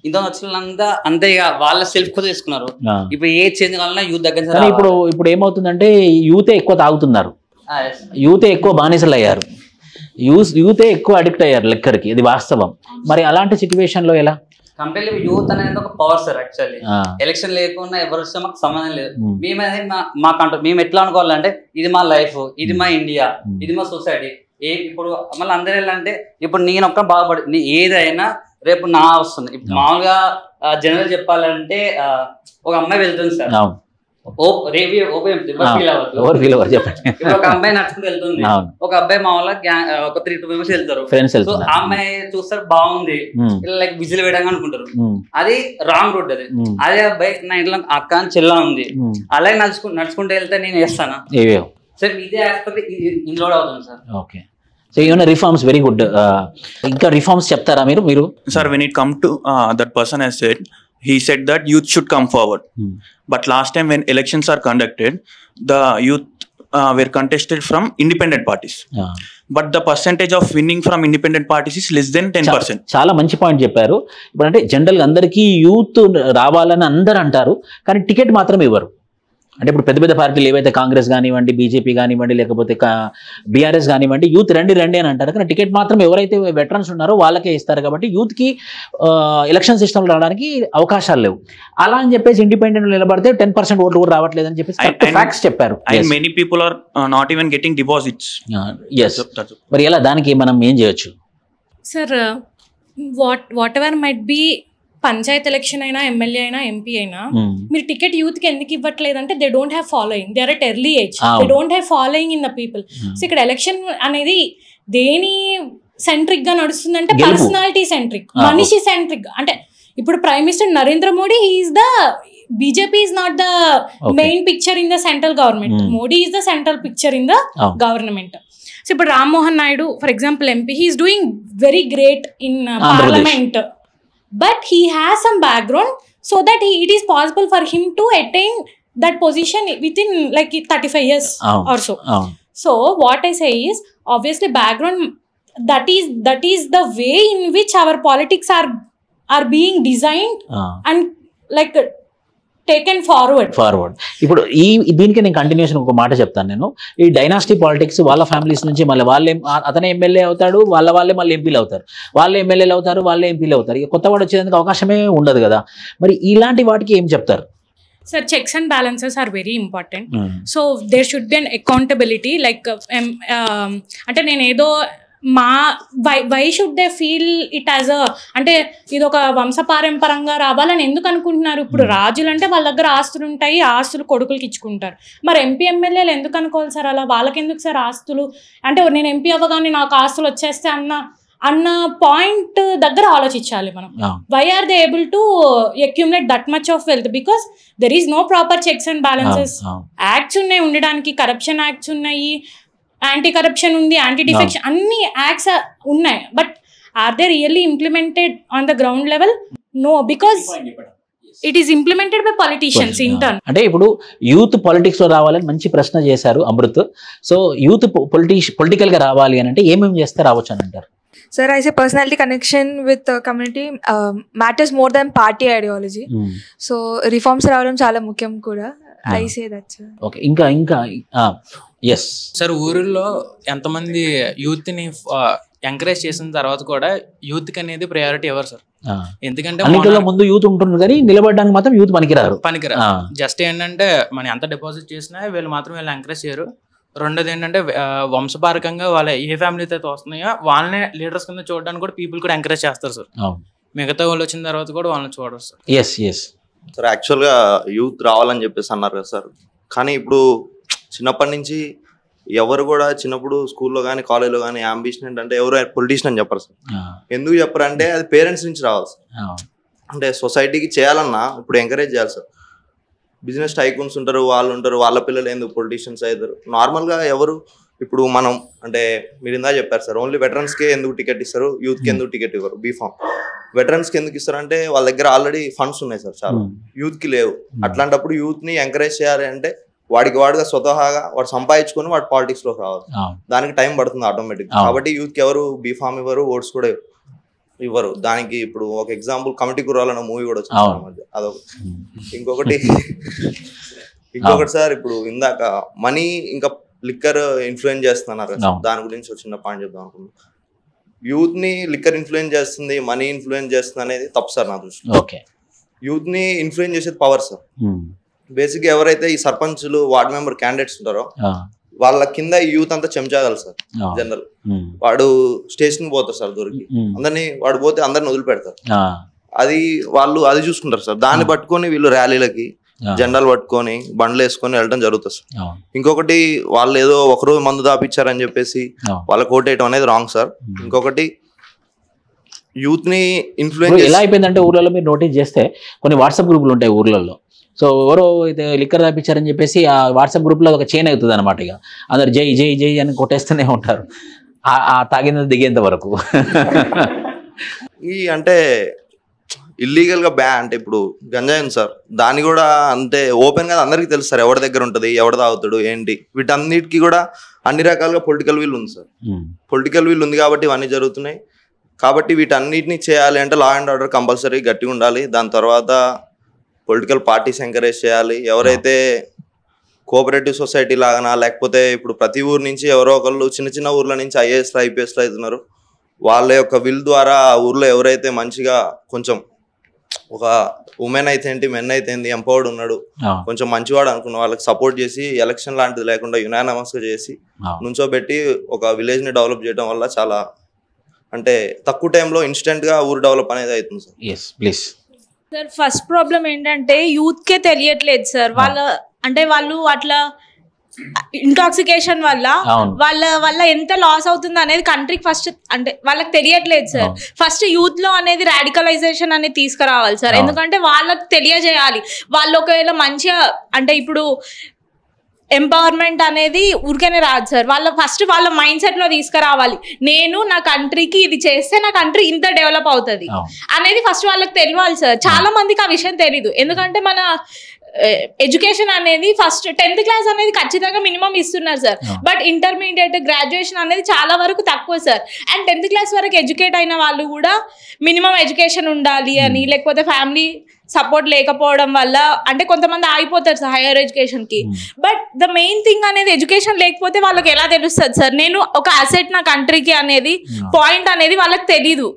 ఇంత వచ్చినంతా అంతే, ఇక వాళ్ళ సెల్ఫ్ కూడా తీసుకున్నారు. ఇప్పుడు ఏ చేంజ్ కావాలన్నా యూత్ దగ్గర. ఇప్పుడు ఏమవుతుందంటే యూతే ఎక్కువ తాగుతున్నారు, యూతే ఎక్కువ బానిసలు అయ్యారు, యూతే ఎక్కువ అడిక్ట్ అయ్యారు లిక్కర్కి, ఇది వాస్తవం. మరి అలాంటి సిచ్యువేషన్ లో ఎలా? కంపేర్ యూత్ అనేది ఒక పవర్ సార్. యాక్చువల్లీ ఎలక్షన్ లేకుండా ఎవరు వస్తే మాకు సంబంధం లేదు. మేమనేది మా కంట్రోల్, మేము ఎట్లా అనుకోవాలంటే ఇది మా లైఫ్, ఇది మా ఇండియా, ఇది మా సొసైటీ. ఇప్పుడు మళ్ళీ అందరూ ఎలా అంటే ఇప్పుడు నేను ఒక్క బాగుపడి ఏదైనా రేపు నా వస్తుంది. ఇప్పుడు మామూలుగా జనరల్ చెప్పాలంటే ఒక అమ్మాయి వెళ్తుంది సార్, ఒక అబ్బాయి నడుచుకుంటూ వెళ్తుంది, ఒక అబ్బాయి మామూలుగా ఒక 3 to 2 members వెళ్తారు. సో ఆ అమ్మాయి చూస్తారు బాగుంది, లైక్ విజిల్ వేయడం అనుకుంటారు, అది రాంగ్ రూట్. అదే అబ్బాయి నా ఇంట్లో అక్క అని చెల్ల ఉంది, అలాగే నడుచుకుంటూ వెళ్తే నేను వేస్తాను సార్. ఇదే ఆస్పెక్ట్ ఇందులో అవుతుంది సార్. ఓకే, సో ఏమైనా రిఫార్మ్స్ వెరీ గుడ్. ఇంకా రిఫార్మ్స్ చెప్తారా మీరు? Sir, when it come to that person has said, he said that youth should come forward. But last time when elections are conducted, the youth were contested from independent parties. But the percentage of winning from independent parties is less than 10%. చాలా మంచి point చెప్పారు. ఇప్పుడు అంటే జనరల్గా అందరికీ youth రావాలని అందరు అంటారు, కానీ టికెట్ మాత్రం ఇవ్వరు. అంటే ఇప్పుడు పెద్ద పెద్ద పార్టీలు ఏవైతే కాంగ్రెస్ కానివ్వండి, బీజేపీ కానివ్వండి, లేకపోతే బీఆర్ఎస్ కానివ్వండి, యూత్ రండి అని అంటారు. కానీ టికెట్ మాత్రం ఎవరైతే వెటరన్స్ ఉన్నారో వాళ్ళకే ఇస్తారు. కాబట్టి యూత్కి ఎలక్షన్ సిస్టంలో రావడానికి అవకాశాలు లేవు. అలా అని చెప్పేసి ఇండిపెండెంట్ నిలబడితే 10% ఓట్లు కూడా రావట్లేదు అని చెప్పేసి ఫ్యాక్ట్స్ చెప్పారు. And many people are not even getting deposits. Yes. మరి ఎలా దానికి మనం ఏం చేయొచ్చు? Sir, whatever might be, panchayat election అయినా, ఎమ్మెల్యే అయినా, ఎంపీ అయినా, మీరు టికెట్ యూత్ కి ఎందుకు ఇవ్వట్లేదంటే they don't have following, they are at early age, they don't have following in the people. So ఇక్కడ ఎలక్షన్ అనేది దేని సెంట్రిక్ గా నడుస్తుందంటే పర్సనాలిటీ సెంట్రిక్, మనిషి సెంట్రిక్. అంటే ఇప్పుడు prime minister Narendra Modi, he's the BJP is not the main picture in the central government. Modi is the central picture in the government. So ఇప్పుడు Rammohan Naidu for example MP, he is doing very great in parliament, but he has some background so that it is possible for him to attain that position within like 35 years or so. So what I say is, obviously background, that is the way in which our politics are being designed and like taken forward. ఇప్పుడు దీనికి నేను continuation ఒక మాట చెప్తాను. నేను ఈ dynasty politics వాళ్ళ families నుంచి మళ్ళీ వాళ్ళే, అతనే ఎమ్మెల్యే అవుతాడు, వాళ్ళే మళ్ళీ ఎంపీలు అవుతారు, వాళ్ళే ఎమ్మెల్యేలు అవుతారు, వాళ్ళే ఎంపీలు అవుతారు. ఇక కొత్త వాడు వచ్చేందుకు అవకాశమే ఉండదు కదా. మరి ఇలాంటి వాటికి ఏం చెప్తారు? Sir, checks and balances are very important. So there should be an accountability. Like అంటే నేను ఏదో why should they feel it as అంటే ఇది ఒక వంశపారంపరంగా రావాలని ఎందుకు అనుకుంటున్నారు? ఇప్పుడు రాజులు అంటే వాళ్ళ దగ్గర ఆస్తులు ఉంటాయి, ఆస్తులు కొడుకులకి ఇచ్చుకుంటారు. మరి ఎంపీ ఎమ్మెల్యేలు ఎందుకు అనుకోవాలి సార్ అలా? వాళ్ళకి ఎందుకు సార్ ఆస్తులు? అంటే నేను ఎంపీ అవ్వగానే నాకు ఆస్తులు వచ్చేస్తే అన్న పాయింట్ దగ్గర ఆలోచించాలి మనం. Why are they able to accumulate that much of wealth? Because there is no proper checks and balances. Acts ఉన్నాయి ఉండడానికి, కరప్షన్ యాక్ట్స్ ఉన్నాయి, యాంటీ కరప్షన్ ఉంది, యాంటీ డిఫెక్షన్, అన్ని యాక్ట్స్ ఉన్నాయి. But are they really implemented on the ground level? No, because it is implemented by politicians in turn. అంటే ఇప్పుడు youth politics లో రావాలని మంచి ప్రశ్న చేశారు అమృత్. సో యూత్ పొలిటికల్ గా రావాలి అని అంటే ఏమేమి చేస్తే రావచ్చు అని అంటారు? Sir, I say personality connection with the community matters more than party ideology. So reforms రావడం చాలా ముఖ్యం కూడా. I say that, sir. Okay, ఇంకా yes sir, ఊరిలో ఎంతమంది యూత్ ని ఎంకరేజ్ చేసిన తర్వాత కూడా యూత్ కి అనేది ప్రయారిటీ ఎవరు సార్? ఎందుకంటే అన్నిటిలో ముందు యూత్ ఉంటుంది కానీ నిలబడడానికి మాత్రం యూత్ పనికిరారు. జస్ట్ ఏంటంటే మనం ఎంత డిపాజిట్ చేసినా వీళ్ళు మాత్రం వీళ్ళు ఎంకరేజ్ చేయరు. రెండోది ఏంటంటే వంశపారకంగా వాళ్ళ ఏ ఫ్యామిలీతో అయితే వస్తున్నాయో వాళ్ళనే లీడర్స్ కింద చూడడానికి కూడా పీపుల్ కూడా ఎంకరేజ్ చేస్తారు సార్. మిగతా వాళ్ళు వచ్చిన తర్వాత కూడా వాళ్ళని చూడరు సార్. సార్ యాక్చువల్గా యూత్ రావాలని చెప్పేసి అన్నారు కదా సార్. కానీ ఇప్పుడు చిన్నప్పటి నుంచి ఎవరు కూడా చిన్నప్పుడు స్కూల్లో కానీ కాలేజ్లో కానీ అంబిషన్ ఏంటంటే ఎవరు పొలిటీషియన్ అని చెప్పరు సార్. ఎందుకు చెప్పరు అంటే అది పేరెంట్స్ నుంచి రావాలి సార్. అంటే సొసైటీకి చేయాలన్నా ఇప్పుడు ఎంకరేజ్ చేయాలి సార్. బిజినెస్ టైకూన్స్ ఉంటారు, వాళ్ళు ఉంటారు, వాళ్ళ పిల్లలు ఎందుకు పొలిటీషియన్స్ అవుతారు? నార్మల్గా ఎవరు ఇప్పుడు మనం అంటే మీరు ఇందా చెప్పారు సార్, ఓన్లీ వెటరన్స్కే ఎందుకు టికెట్ ఇస్తారు, యూత్కి ఎందుకు టికెట్ ఇవ్వరు? బీఫామ్ వెటరన్స్కి ఎందుకు ఇస్తారు అంటే వాళ్ళ దగ్గర ఆల్రెడీ ఫండ్స్ ఉన్నాయి సార్ చాలా, యూత్కి లేవు. అట్లాంటప్పుడు యూత్ని ఎంకరేజ్ చేయాలి అంటే వాడుగా స్వతహాగా వాడు సంపాదించుకొని వాడు పాలిటిక్స్లోకి రావాలి. దానికి టైం పడుతుంది ఆటోమేటిక్. కాబట్టి యూత్కి ఎవరు బీఫామ్ ఇవ్వరు, ఓట్స్ కూడా ఇవ్వరు. దానికి ఇప్పుడు ఒక ఎగ్జాంపుల్ కమిటీ కుర్రాలన్న మూవీ కూడా వచ్చింది, అదొకటి. ఇంకొకటి సార్, ఇప్పుడు ఇందాక మనీ ఇంకా లిక్కర్ ఇన్ఫ్లుయెన్స్ చేస్తున్నారు కదా, దాని గురించి ఒక చిన్న పాయింట్ చెప్దాం అనుకున్నాను. యూత్ ని లిక్కర్ ఇన్ఫ్లుయెన్స్ చేస్తుంది, మనీ ఇన్ఫ్లుయెన్స్ చేస్తుంది అనేది తప్పు సార్ నా దృష్టిలో. యూత్ ని ఇన్ఫ్లుయెన్స్ చేసేది పవర్ సార్. బేసిక్ గా ఎవరైతే ఈ సర్పంచ్లు, వార్డ్ మెంబర్ క్యాండిడేట్స్ ఉంటారో వాళ్ళ కింద యూత్ అంతా చెంచాగలరు సార్. జనరల్ వాడు స్టేషన్ పోతారు సార్, దొరికి అందరినీ వాడు పోతే అందరిని వదిలిపెడతారు. అది వాళ్ళు అది చూసుకుంటారు సార్. దాన్ని పట్టుకొని వీళ్ళు ర్యాలీలకి జెండాలు పట్టుకొని బండ్లు వేసుకొని వెళ్ళడం జరుగుతుంది సార్. ఇంకొకటి వాళ్ళు ఏదో ఒకరోజు మందు దాపిచ్చారని చెప్పేసి వాళ్ళకి ఓటేయటం అనేది రాంగ్ సార్. ఇంకొకటి యూత్ ని ఇన్ఫ్లుయెన్స్ ఎలా అయిపోయిందంటే ఊర్లలో మీరు నోటీస్ చేస్తే కొన్ని వాట్సాప్ గ్రూపులు ఉంటాయి ఊర్లలో. సో ఎవరో అయితే లిక్కర్ తాపించారని చెప్పేసి ఆ వాట్సాప్ గ్రూప్లో ఒక చైన్ అవుతుంది అనమాట. ఇక అందరు జై జై జై అని కొట్టేస్తూనే ఉంటారు ఆ తాగిన దిగేంత వరకు. ఈ అంటే ఇల్లీగల్ గా అంటే ఇప్పుడు గంజాయి ఉంది సార్, దాన్ని కూడా అంతే ఓపెన్ గా అందరికీ తెలుసు సార్, ఎవరి దగ్గర ఉంటుంది, ఎవరు తాగుతాడు ఏంటి. వీటన్నిటికీ కూడా అన్ని రకాలుగా పొలిటికల్ విల్ ఉంది సార్. పొలిటికల్ విల్ ఉంది కాబట్టి ఇవన్నీ జరుగుతున్నాయి. కాబట్టి వీటన్నిటిని చేయాలి అంటే లా అండ్ ఆర్డర్ కంపల్సరీ గట్టిగా ఉండాలి. దాని తర్వాత పొలిటికల్ పార్టీస్ ఎంకరేజ్ చేయాలి. ఎవరైతే కోఆపరేటివ్ సొసైటీ లాగానా, లేకపోతే ఇప్పుడు ప్రతి ఊరు నుంచి ఎవరో ఒకళ్ళు చిన్న చిన్న ఊర్ల నుంచి ఐఏఎస్లు ఐపీఎస్లు అవుతున్నారు. వాళ్ళ యొక్క విల్ ద్వారా ఆ ఊర్లో ఎవరైతే మంచిగా కొంచెం ఒక ఉమెన్ అయితే ఏంటి, మెన్ అయితే ఏంటి, ఎంపవర్డ్ ఉన్నాడు, కొంచెం మంచివాడు అనుకున్న వాళ్ళకి సపోర్ట్ చేసి ఎలక్షన్ లాంటిది లేకుండా యునానిమస్గా చేసి నుంచోబెట్టి ఒక విలేజ్ని డెవలప్ చేయడం వల్ల చాలా అంటే తక్కువ టైంలో ఇన్స్టెంట్గా ఊరు డెవలప్ అనేది అవుతుంది sir. Yes please sir. First problem ఏంటంటే యూత్కే తెలియట్లేదు సార్. వాళ్ళు అట్లా ఇంటాక్సికేషన్ వల్ల వాళ్ళ ఎంత లాస్ అవుతుంది అనేది కంట్రీకి ఫస్ట్ అంటే వాళ్ళకి తెలియట్లేదు సార్. ఫస్ట్ యూత్ లో అనేది రాడికలైజేషన్ అనేది తీసుకురావాలి సార్. ఎందుకంటే వాళ్ళకి తెలియజేయాలి. వాళ్ళు ఒకవేళ మంచిగా అంటే ఇప్పుడు ఎంపవర్మెంట్ అనేది ఊరికేనే రాదు సార్. ఫస్ట్ వాళ్ళ మైండ్ సెట్ లో తీసుకురావాలి. నేను నా కంట్రీకి ఇది చేస్తే నా కంట్రీ ఇంత డెవలప్ అవుతుంది అనేది ఫస్ట్ వాళ్ళకి తెలియాలి సార్. చాలా మందికి ఆ విషయం తెలీదు. ఎందుకంటే మన ఎడ్యుకేషన్ అనేది ఫస్ట్ 10th క్లాస్ అనేది ఖచ్చితంగా మినిమం ఇస్తున్నారు సార్. బట్ ఇంటర్మీడియట్ గ్రాడ్యుయేషన్ అనేది చాలా వరకు తక్కువ సార్. అండ్ 10th క్లాస్ వరకు ఎడ్యుకేట్ అయిన వాళ్ళు కూడా మినిమం ఎడ్యుకేషన్ ఉండాలి అని, లేకపోతే ఫ్యామిలీ సపోర్ట్ లేకపోవడం వల్ల అంటే కొంతమంది ఆగిపోతారు సార్ హైయర్ ఎడ్యుకేషన్ కి. బట్ ద మెయిన్ థింగ్ అనేది ఎడ్యుకేషన్ లేకపోతే వాళ్ళకి ఎలా తెలుస్తుంది సార్ నేను ఒక అసెట్ నా కంట్రీకి అనేది పాయింట్ అనేది వాళ్ళకి తెలీదు.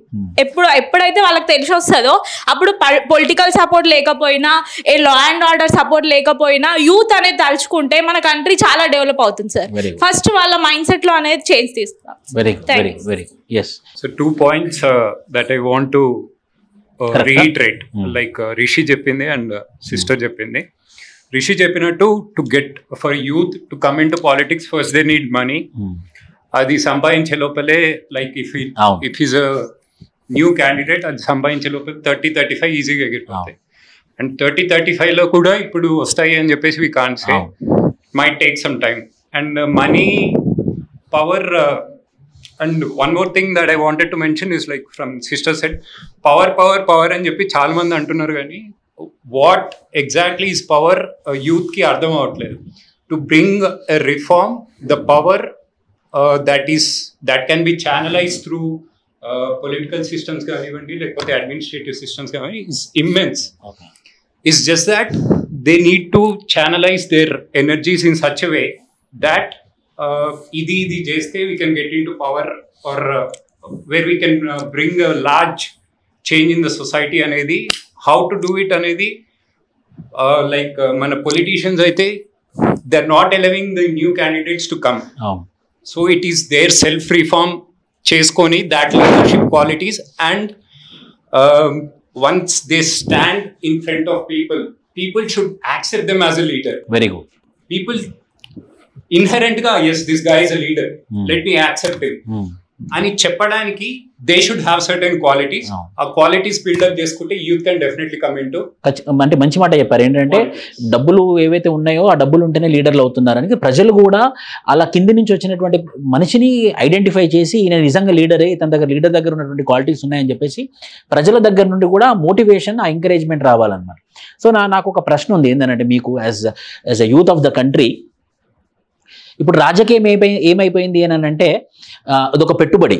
ఎప్పుడైతే వాళ్ళకి తెలిసి వస్తుందో అప్పుడు పొలిటికల్ సపోర్ట్ లేకపోయినా, ఏ లా అండ్ ఆర్డర్ సపోర్ట్ లేకపోయినా యూత్ అనేది తలుచుకుంటే మన కంట్రీ చాలా డెవలప్ అవుతుంది సార్. ఫస్ట్ వాళ్ళ మైండ్ సెట్ లో అనేది చేంజ్ తీసుకురావాలి. So 2 points that I want to reiterate. Like Rishi చెప్పింది అండ్ సిస్టర్ చెప్పింది. రిషి చెప్పినట్టు to get for youth to come in to politics first they need money. అది సంపాదించే లోపలే like if is a new candidate అది సంపాదించే లోపల 30-35 ఈజీగా ఎగిరిపోతాయి. అండ్ 30-35లో కూడా ఇప్పుడు వస్తాయి అని చెప్పేసి we can't say, might take some time. And money, power. And one more thing that I wanted to mention is like from sister said, power అని చెప్పి చాలా మంది అంటున్నారు కానీ వాట్ ఎగ్జాక్ట్లీ ఇస్ పవర్ యూత్కి అర్థం అవ్వట్లేదు. To bring a reform the power that can be channelized through political systems కానివ్వండి లేకపోతే అడ్మినిస్ట్రేటివ్ సిస్టమ్స్ కానివ్వండి is immense. It's just that they need to channelize their energies in such a way that ఇది చేస్తే we can get into power or where we can bring a large change in the society అనేది. How to do it అనేది like మన politicians అయితే they're not allowing the new candidates to come. So it is their self reform చేసుకొని that leadership qualities and once they stand in front of people should accept them as a leader. Very good. People inherent గా yes this guy is a leader, let me accept him అని చెప్పడానికి they should have certain qualities. ఆ qualities buildup చేసుకుంటే youth can definitely come into. అంటే మంచి మాట చెప్పారు. ఏంటంటే డబ్బులు ఏవైతే ఉన్నాయో ఆ డబ్బులు ఉంటేనే లీడర్లు అవుతున్నారని ప్రజలు కూడా అలా కింది నుంచి వచ్చినటువంటి మనిషిని ఐడెంటిఫై చేసి ఈయన నిజంగా లీడరే, తన దగ్గర లీడర్ దగ్గర ఉన్నటువంటి క్వాలిటీస్ ఉన్నాయని చెప్పేసి ప్రజల దగ్గర నుండి కూడా మోటివేషన్, ఆ ఎంకరేజ్మెంట్ రావాలన్నమాట. సో నాకు ఒక ప్రశ్న ఉంది. ఏంటంటే మీకు as a youth of the country ఇప్పుడు రాజకీయం ఏమైపోయింది అని అంటే అదొక పెట్టుబడి,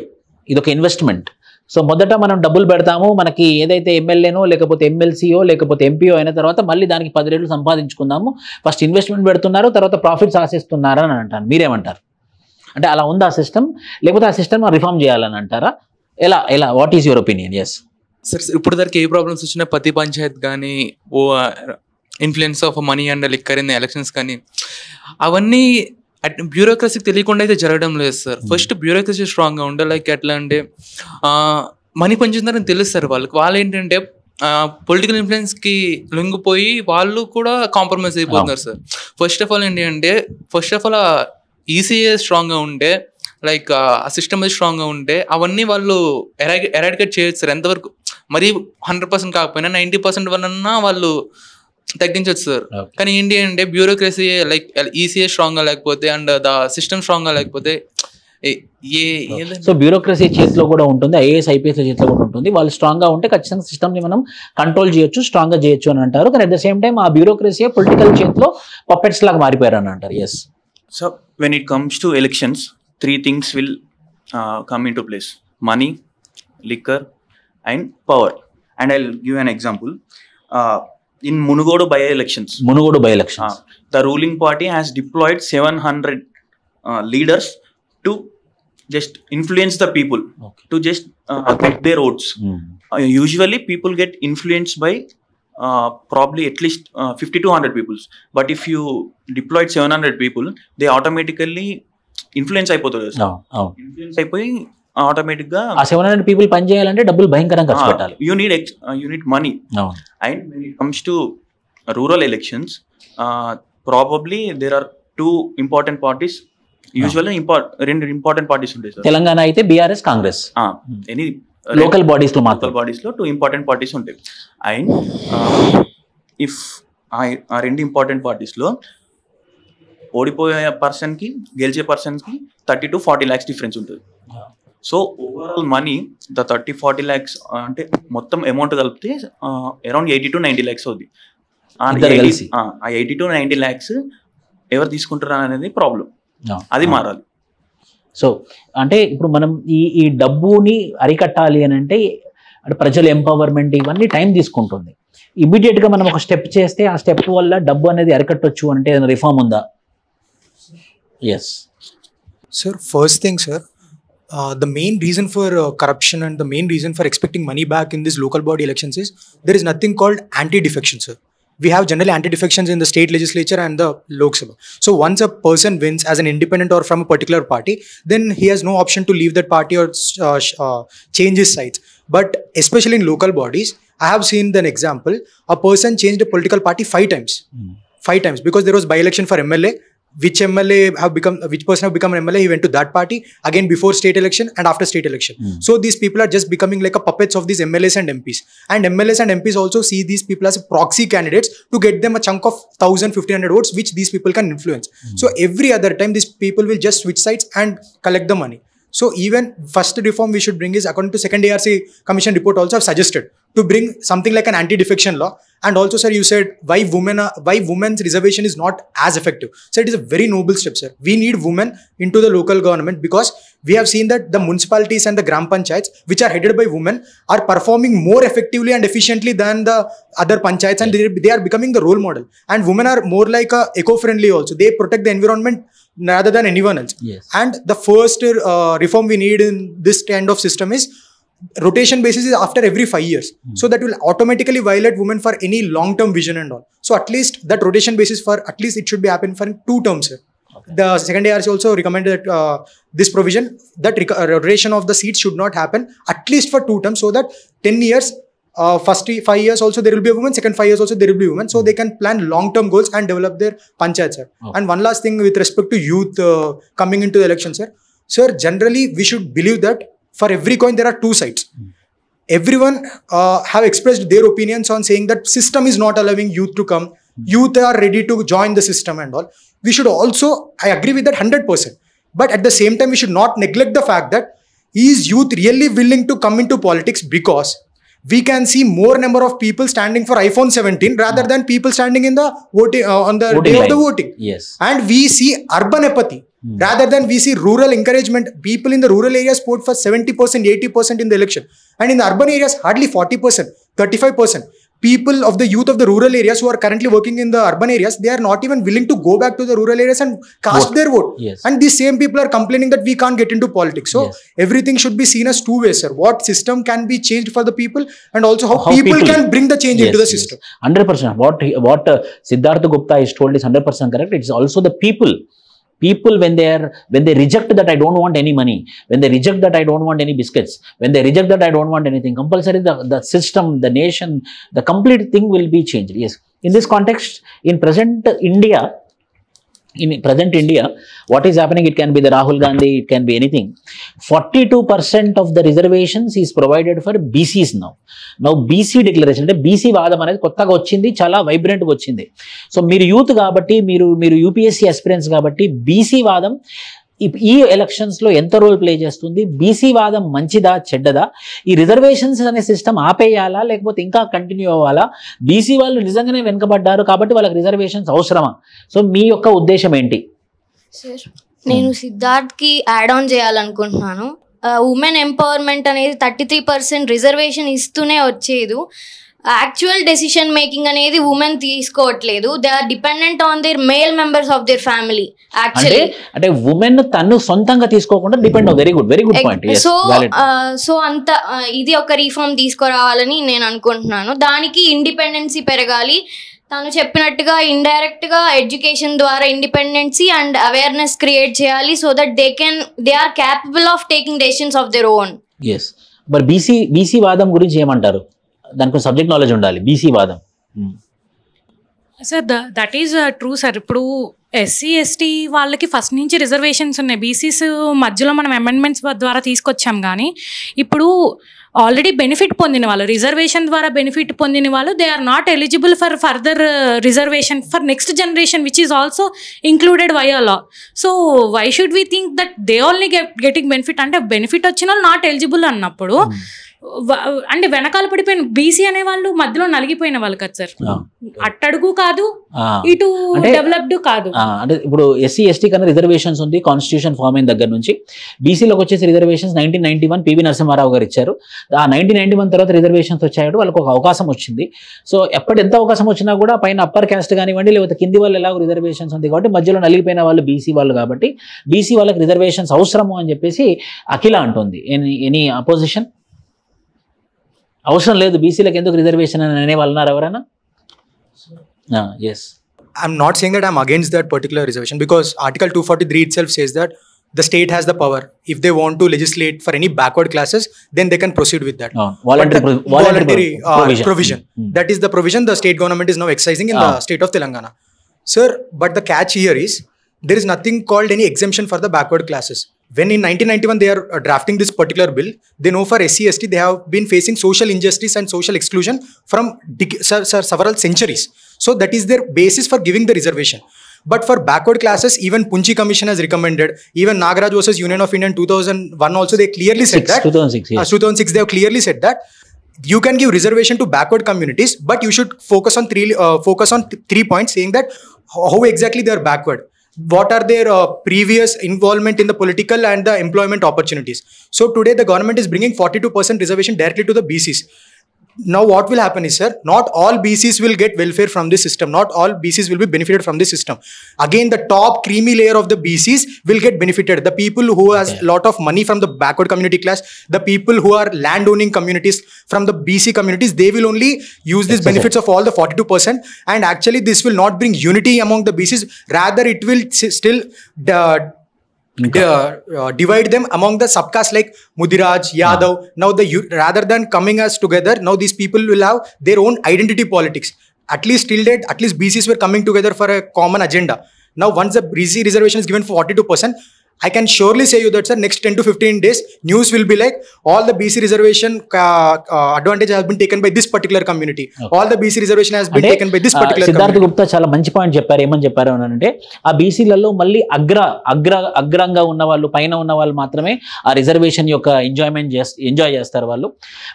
ఇదొక ఇన్వెస్ట్మెంట్. సో మొదట మనం డబ్బులు పెడతాము, మనకి ఏదైతే ఎమ్మెల్యేనో లేకపోతే ఎమ్మెల్సీయో లేకపోతే ఎంపీఓ అయిన తర్వాత మళ్ళీ దానికి 10 రెట్లు సంపాదించుకుందాము. ఫస్ట్ ఇన్వెస్ట్మెంట్ పెడుతున్నారు, తర్వాత ప్రాఫిట్స్ ఆశిస్తున్నారు అని అంటాను. మీరేమంటారు? అంటే అలా ఉంది ఆ సిస్టమ్, లేకపోతే ఆ సిస్టమ్ రిఫార్మ్ చేయాలని అంటారా? ఎలా what is your opinion? Yes sir, ఇప్పుడు దానికి ఏ ప్రాబ్లమ్స్ వచ్చినా ప్రతి పంచాయత్ కానీ influence of money and liquor in elections కానీ అవన్నీ బ్యూరోక్రసీకి తెలియకుండా అయితే జరగడం లేదు సార్. ఫస్ట్ బ్యూరోక్రసీ స్ట్రాంగ్గా ఉండే లైక్ ఎట్లా అంటే మనీ పంచుతారని తెలుస్తారు వాళ్ళకి. వాళ్ళు ఏంటంటే పొలిటికల్ ఇన్ఫ్లుయెన్స్కి లొంగిపోయి వాళ్ళు కూడా కాంప్రమైజ్ అయిపోతున్నారు సార్. ఫస్ట్ ఆఫ్ ఆల్ ఏంటి అంటే ఈసీఏ స్ట్రాంగ్గా ఉంటే లైక్ ఆ సిస్టమ్ అది స్ట్రాంగ్గా ఉంటే అవన్నీ వాళ్ళు ఎరాడికేట్ చేయొచ్చు సార్. ఎంతవరకు మరీ 100% కాకపోయినా 90% వలన వాళ్ళు తగ్గించవచ్చు సార్. కానీ ఏంటి అంటే బ్యూరోక్రసీ లైక్ ఈసీఏ స్ట్రాంగ్గా లేకపోతే అండ్ ద సిస్టమ్ స్ట్రాంగ్గా లేకపోతే సో బ్యూరోక్రసీ చేతిలో కూడా ఉంటుంది, ఐఏఎస్ ఐపీఎస్ చేతిలో కూడా ఉంటుంది. వాళ్ళు స్ట్రాంగ్గా ఉంటే ఖచ్చితంగా సిస్టమ్ని మనం కంట్రోల్ చేయొచ్చు, స్ట్రాంగ్గా చేయొచ్చు అని అంటారు. కానీ అట్ ద సేమ్ టైం ఆ బ్యూరోక్రసీ పొలిటికల్ చేతిలో పప్పెట్స్ లాగా మారిపోయారు అని అంటారు. Yes. So when it comes to elections 3 things will come into place: money, liquor and power. And I'll give an example. in Munugodu by-elections. Munugodu by-elections. The ruling party has deployed 700 leaders to just influence the people, to just get their votes. Usually people get influenced by probably at least 50 to 100 people. But if you deployed 700 people, they automatically influence అయిపోతారు. Influence అయిపోయి automatic గా ఆ 700 people పని చేయాలంటే డబ్బులు భయంకరంగా ఖర్చు పెట్టాలి. You need money. And when it comes to rural elections, probably there are two important parties. Usually రెండు important parties ఉంటాయి సార్. తెలంగాణ అయితే BRS, Congress. Any local bodies లో మాత్రం two important parties ఉంటాయి. అండ్ ఇఫ్ ఆ రెండు ఇంపార్టెంట్ పార్టీస్ లో ఓడిపోయే పర్సన్ కి గెలిచే పర్సన్ కి 30 to 40 lakhs డిఫరెన్స్ ఉంటుంది. So overall money the 30-40 lakhs అంటే మొత్తం అమౌంట్ కలిపితే అరౌండ్ 80 to 90 lakhs అవుతుంది. ఆ 80 to 90 lakhs ఎవరు తీసుకుంటారు అనేది ప్రాబ్లం. అది మారాలి. సో అంటే ఇప్పుడు మనం ఈ డబ్బుని అరికట్టాలి అని అంటే ప్రజల ఎంపవర్మెంట్ ఇవన్నీ టైం తీసుకుంటుంది. ఇమీడియట్ గా మనం ఒక స్టెప్ చేస్తే ఆ స్టెప్ వల్ల డబ్బు అనేది అరికట్టొచ్చు అంటే ఏదైనా రిఫార్మ్ ఉందా? Yes sir, first thing sir, the main reason for corruption and the main reason for expecting money back in these local body elections is there is nothing called anti-defection, sir. We have generally anti-defections in the state legislature and the Lok Sabha. So once a person wins as an independent or from a particular party, then he has no option to leave that party or change his sides. But especially in local bodies, I have seen an example. A person changed a political party 5 times. 5 times because there was by-election for MLA. Which person have become an MLA, he went to that party again before state election and after state election. So these people are just becoming like a puppets of these MLAs and MPs. And MLAs and MPs also see these people as proxy candidates to get them a chunk of 1,000-1,500 votes, which these people can influence. So every other time, these people will just switch sides and collect the money. So even first reform we should bring is, according to second ARC commission report also have suggested to bring something like an anti-defection law. And also, sir, you said why women's reservation is not as effective. So it is a very noble step, sir. We need women into the local government because we have seen that the municipalities and the gram panchayats, which are headed by women, are performing more effectively and efficiently than the other panchayats, and they are becoming the role model. And women are more like eco-friendly also. They protect the environment rather than anyone else. Yes. And the first reform we need in this kind of system is rotation basis is after every 5 years. So that will automatically violate women for any long-term vision and all. So at least that rotation basis for at least it should be happen for 2 terms, sir. The second ARC also recommended that this provision, that rotation of the seats should not happen at least for 2 terms, so that 10 years, first 5 years also there will be a woman, second 5 years also there will be a woman, so they can plan long-term goals and develop their panchayat, sir. And one last thing with respect to youth coming into the election, sir. Sir, generally we should believe that for every coin there are 2 sides. Everyone have expressed their opinions on saying that system is not allowing youth to come. Youth are ready to join the system and all. We should also, I agree with that 100%. But at the same time, we should not neglect the fact that is youth really willing to come into politics, because we can see more number of people standing for iPhone 17 rather than people standing in the voting on the day of the voting. Yes. And we see urban apathy rather than we see rural encouragement. People in the rural areas vote for 70%, 80% in the election, and in the urban areas hardly 40%, 35%. People of the youth of the rural areas who are currently working in the urban areas, they are not even willing to go back to the rural areas and cast their vote. Yes. And these same people are complaining that we can't get into politics. So everything should be seen as 2 ways, sir. What system can be changed for the people, and also how people can bring the change into the system. 100%. What Siddhartha Gupta is told is 100% correct. It's also the people when they reject that I don't want any money, when they reject that I don't want any biscuits, when they reject that I don't want anything, compulsory the system, the nation, the complete thing will be changed. Yes. In this context, in present India, what is happening, it can be the Rahul Gandhi, it can be anything. 42% of the reservations is provided for BCs now. Now BC declaration, అంటే BC వాదం అనేది కొత్తగా వచ్చింది, చాలా వైబ్రెంట్గా వచ్చింది. So మీరు youth కాబట్టి, మీరు యూపీఎస్సీ ఆస్పిరెంట్స్ కాబట్టి BC వాదం ఈ ఎలక్షన్స్ లో ఎంత రోల్ ప్లే చేస్తుంది? బీసీ వాదం మంచిదా చెడ్డదా? ఈ రిజర్వేషన్స్ అనే సిస్టమ్ ఆపేయాలా లేకపోతే ఇంకా కంటిన్యూ అవ్వాలా? బీసీ వాళ్ళు నిజంగానే వెనుకబడ్డారు కాబట్టి వాళ్ళకి రిజర్వేషన్స్ అవసరమా? సో మీ యొక్క ఉద్దేశం ఏంటి? సార్, నేను సిద్ధార్థ్కి యాడ్ ఆన్ చేయాలనుకుంటున్నాను. ఉమెన్ ఎంపవర్మెంట్ అనేది 33% రిజర్వేషన్ ఇస్తూనే వచ్చేది. యాక్చువల్ డెసిషన్ మేకింగ్ అనేది ఉమెన్ తీసుకోవట్లేదు. They are dependent on their male members of their family. Actually అంటే ఉమెన్ తను సొంతంగా తీసుకోకుండా depend. Very good point. So అంత ఇది ఒక రీఫార్మ్ తీసుకురావాలని నేను అనుకుంటున్నాను. దానికి ఇండిపెండెన్సీ పెరగాలి. తను చెప్పినట్టుగా ఇండైరెక్ట్ గా ఎడ్యుకేషన్ ద్వారా ఇండిపెండెన్సీ అండ్ అవేర్నెస్ క్రియేట్ చేయాలి. So that they are capable of taking decisions of their own. Yes. మరి బీసీ వాదం గురించి ఏమంటారు? దానికి సబ్జెక్ట్ నాలెడ్జ్ ఉండాలి. బీసీ వాదం sir that is true sir. ఇప్పుడు ఎస్సీ ఎస్టీ వాళ్ళకి ఫస్ట్ నుంచి రిజర్వేషన్స్ ఉన్నాయి. బీసీస్ మధ్యలో మనం అమెండ్మెంట్స్ ద్వారా తీసుకొచ్చాం. కానీ ఇప్పుడు ఆల్రెడీ బెనిఫిట్ పొందిన వాళ్ళు, రిజర్వేషన్ ద్వారా బెనిఫిట్ పొందిన వాళ్ళు, they are not eligible for further reservation for next generation which is also included via law. So why should we think that they only getting benefit? అంటే బెనిఫిట్ వచ్చిన వాళ్ళు not eligible అన్నప్పుడు అంటే వెనకాల పడిపోయిన బీసీ అనే వాళ్ళు మధ్యలో నలిగిపోయిన వాళ్ళు కదా సార్. అట్టడుగు కాదు, ఇటు డెవలప్డ్ కాదు. అంటే ఇప్పుడు ఎస్సీ ఎస్టీ కన్నా రిజర్వేషన్స్ ఉంది కాన్స్టిట్యూషన్ ఫామ్ అయిన దగ్గర నుంచి. బీసీలోకి వచ్చేసి రిజర్వేషన్స్ 1991 పివి నరసింహారావు గారు ఇచ్చారు. ఆ 1991 తర్వాత రిజర్వేషన్స్ వచ్చాయో వాళ్ళకి ఒక అవకాశం వచ్చింది. సో ఎంత అవకాశం వచ్చినా కూడా పైన అప్పర్ క్యాస్ట్ కానివ్వండి, లేకపోతే కింది వాళ్ళు ఎలాగో రిజర్వేషన్స్ ఉంది కాబట్టి మధ్యలో నలిగిపోయిన వాళ్ళు బీసీ వాళ్ళు. కాబట్టి బీసీ వాళ్ళకి రిజర్వేషన్స్ అవసరము అని చెప్పేసి అఖిల అంటుంది. Any opposition? అవసరం లేదు బీసీలకు ఎందుకు రిజర్వేషన్ అని అనే వాళ్ళు ఉన్నారు ఎవరైనా? Yes. I'm not saying that I'm against that particular reservation, because Article 243 itself says that the state has the power. If they want to legislate for any backward classes, then they can proceed with that. Voluntary provision. That is the provision the state government is now exercising in the state of Telangana. Sir, but the catch here is there is nothing called any exemption for the backward classes. When in 1991 they are drafting this particular bill, they know for SC ST they have been facing social injustice and social exclusion from several centuries. So that is their basis for giving the reservation. But for backward classes, even Punchi Commission has recommended, even Nagaraj versus Union of India in 2001 also they clearly said that 2006 they have clearly said that you can give reservation to backward communities, but you should focus on three points, saying that how exactly they are backward. What are their previous involvement in the political and the employment opportunities. So today the government is bringing 42% reservation directly to the BCs. Now what will happen is, sir, not all BCs will get welfare from this system. Not all BCs will be benefited from this system. Again, the top creamy layer of the BCs will get benefited. The people who has lot of money from the backward community class, the people who are land owning communities from the BC communities, they will only use these benefits of all the 42%. And actually this will not bring unity among the BCs. Rather it will still divide them among the subcastes like Mudiraj, Yadav. Now rather than coming us together, now these people will have their own identity politics. At least till date, at least BCs were coming together for a common agenda. Now once the BC reservation is given for 42%, I can surely say you that, sir, next 10 to 15 days, news will be like all the BC reservation advantage has been taken by this particular community. All the BC reservation has been taken by this particular community. Siddhartha Gupta చాలా మంచి point చెప్పారు. ఏమని చెప్పారు అంటే ఆ బీసీలలో మళ్ళీ అగ్రంగా ఉన్న వాళ్ళు, పైన ఉన్న వాళ్ళు మాత్రమే ఆ రిజర్వేషన్ యొక్క ఎంజాయ్ చేస్తారు వాళ్ళు.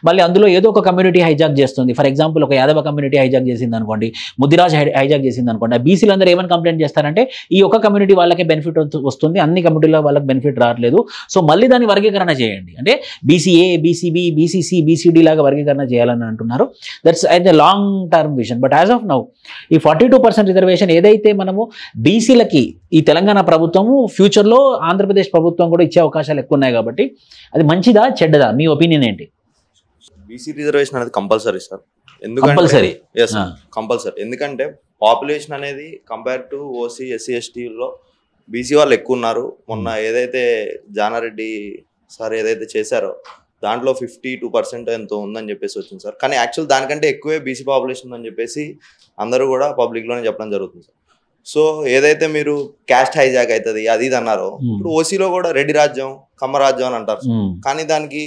మళ్ళీ అందులో ఏదో ఒక కమ్యూనిటీ హైజాక్ చేస్తుంది. ఫర్ ఎగ్జాంపుల్ ఒక యాదవ కమ్యూనిటీ హైజాక్ చేసింది అనుకోండి, ముదిరాజ్ హైజాక్ చేసింది అనుకోండి. ఆ బీసీలు అందరూ ఏమని కంప్లైంట్ చేస్తారంటే ఈ ఒక్క కమ్యూనిటీ వాళ్ళకే బెనిఫిట్ వస్తుంది, అన్ని కమ్యూనిటీ వాళ్ళకి బెనిఫిట్ రావట్లేదు. సో మళ్ళీ దాన్ని వర్గీకరణ చేయండి అంటే బీసీఏ, బీసీబీ, బీసీసీ, బీసీడీ లాగా వర్గీకరణ చేయాలని అంటున్నారు. That's the long term vision. But as of now ఈ 42% రిజర్వేషన్ ఏదైతే మనము బీసీలకి ఈ తెలంగాణ ప్రభుత్వము, ఫ్యూచర్లో ఆంధ్రప్రదేశ్ ప్రభుత్వం కూడా ఇచ్చే అవకాశాలు ఎక్కువ ఉన్నాయి కాబట్టి అది మంచిదా చెడ్డదా? మీ ఒపీనియన్ ఏంటి? బీసీ రిజర్వేషన్ అనేది కంపల్సరీ సార్. కంపల్సరీ ఎందుకంటే పాపులేషన్ అనేది కంపేర్ టు ఓసీ, ఎస్సీ, ఎస్టీలో బీసీ వాళ్ళు ఎక్కువ ఉన్నారు. మొన్న ఏదైతే జానారెడ్డి సార్ ఏదైతే చేశారో దాంట్లో 52% ఎంతో ఉందని చెప్పేసి వచ్చింది సార్. కానీ యాక్చువల్ దానికంటే ఎక్కువే బీసీ పాపులేషన్ ఉందని చెప్పేసి అందరూ కూడా పబ్లిక్లోనే చెప్పడం జరుగుతుంది సార్. సో ఏదైతే మీరు క్యాస్ట్ హైజాక్ అవుతుంది అది ఇది అన్నారో, ఇప్పుడు ఓసీలో కూడా రెడ్డి రాజ్యం, కమ్మ రాజ్యం అని అంటారు. కానీ దానికి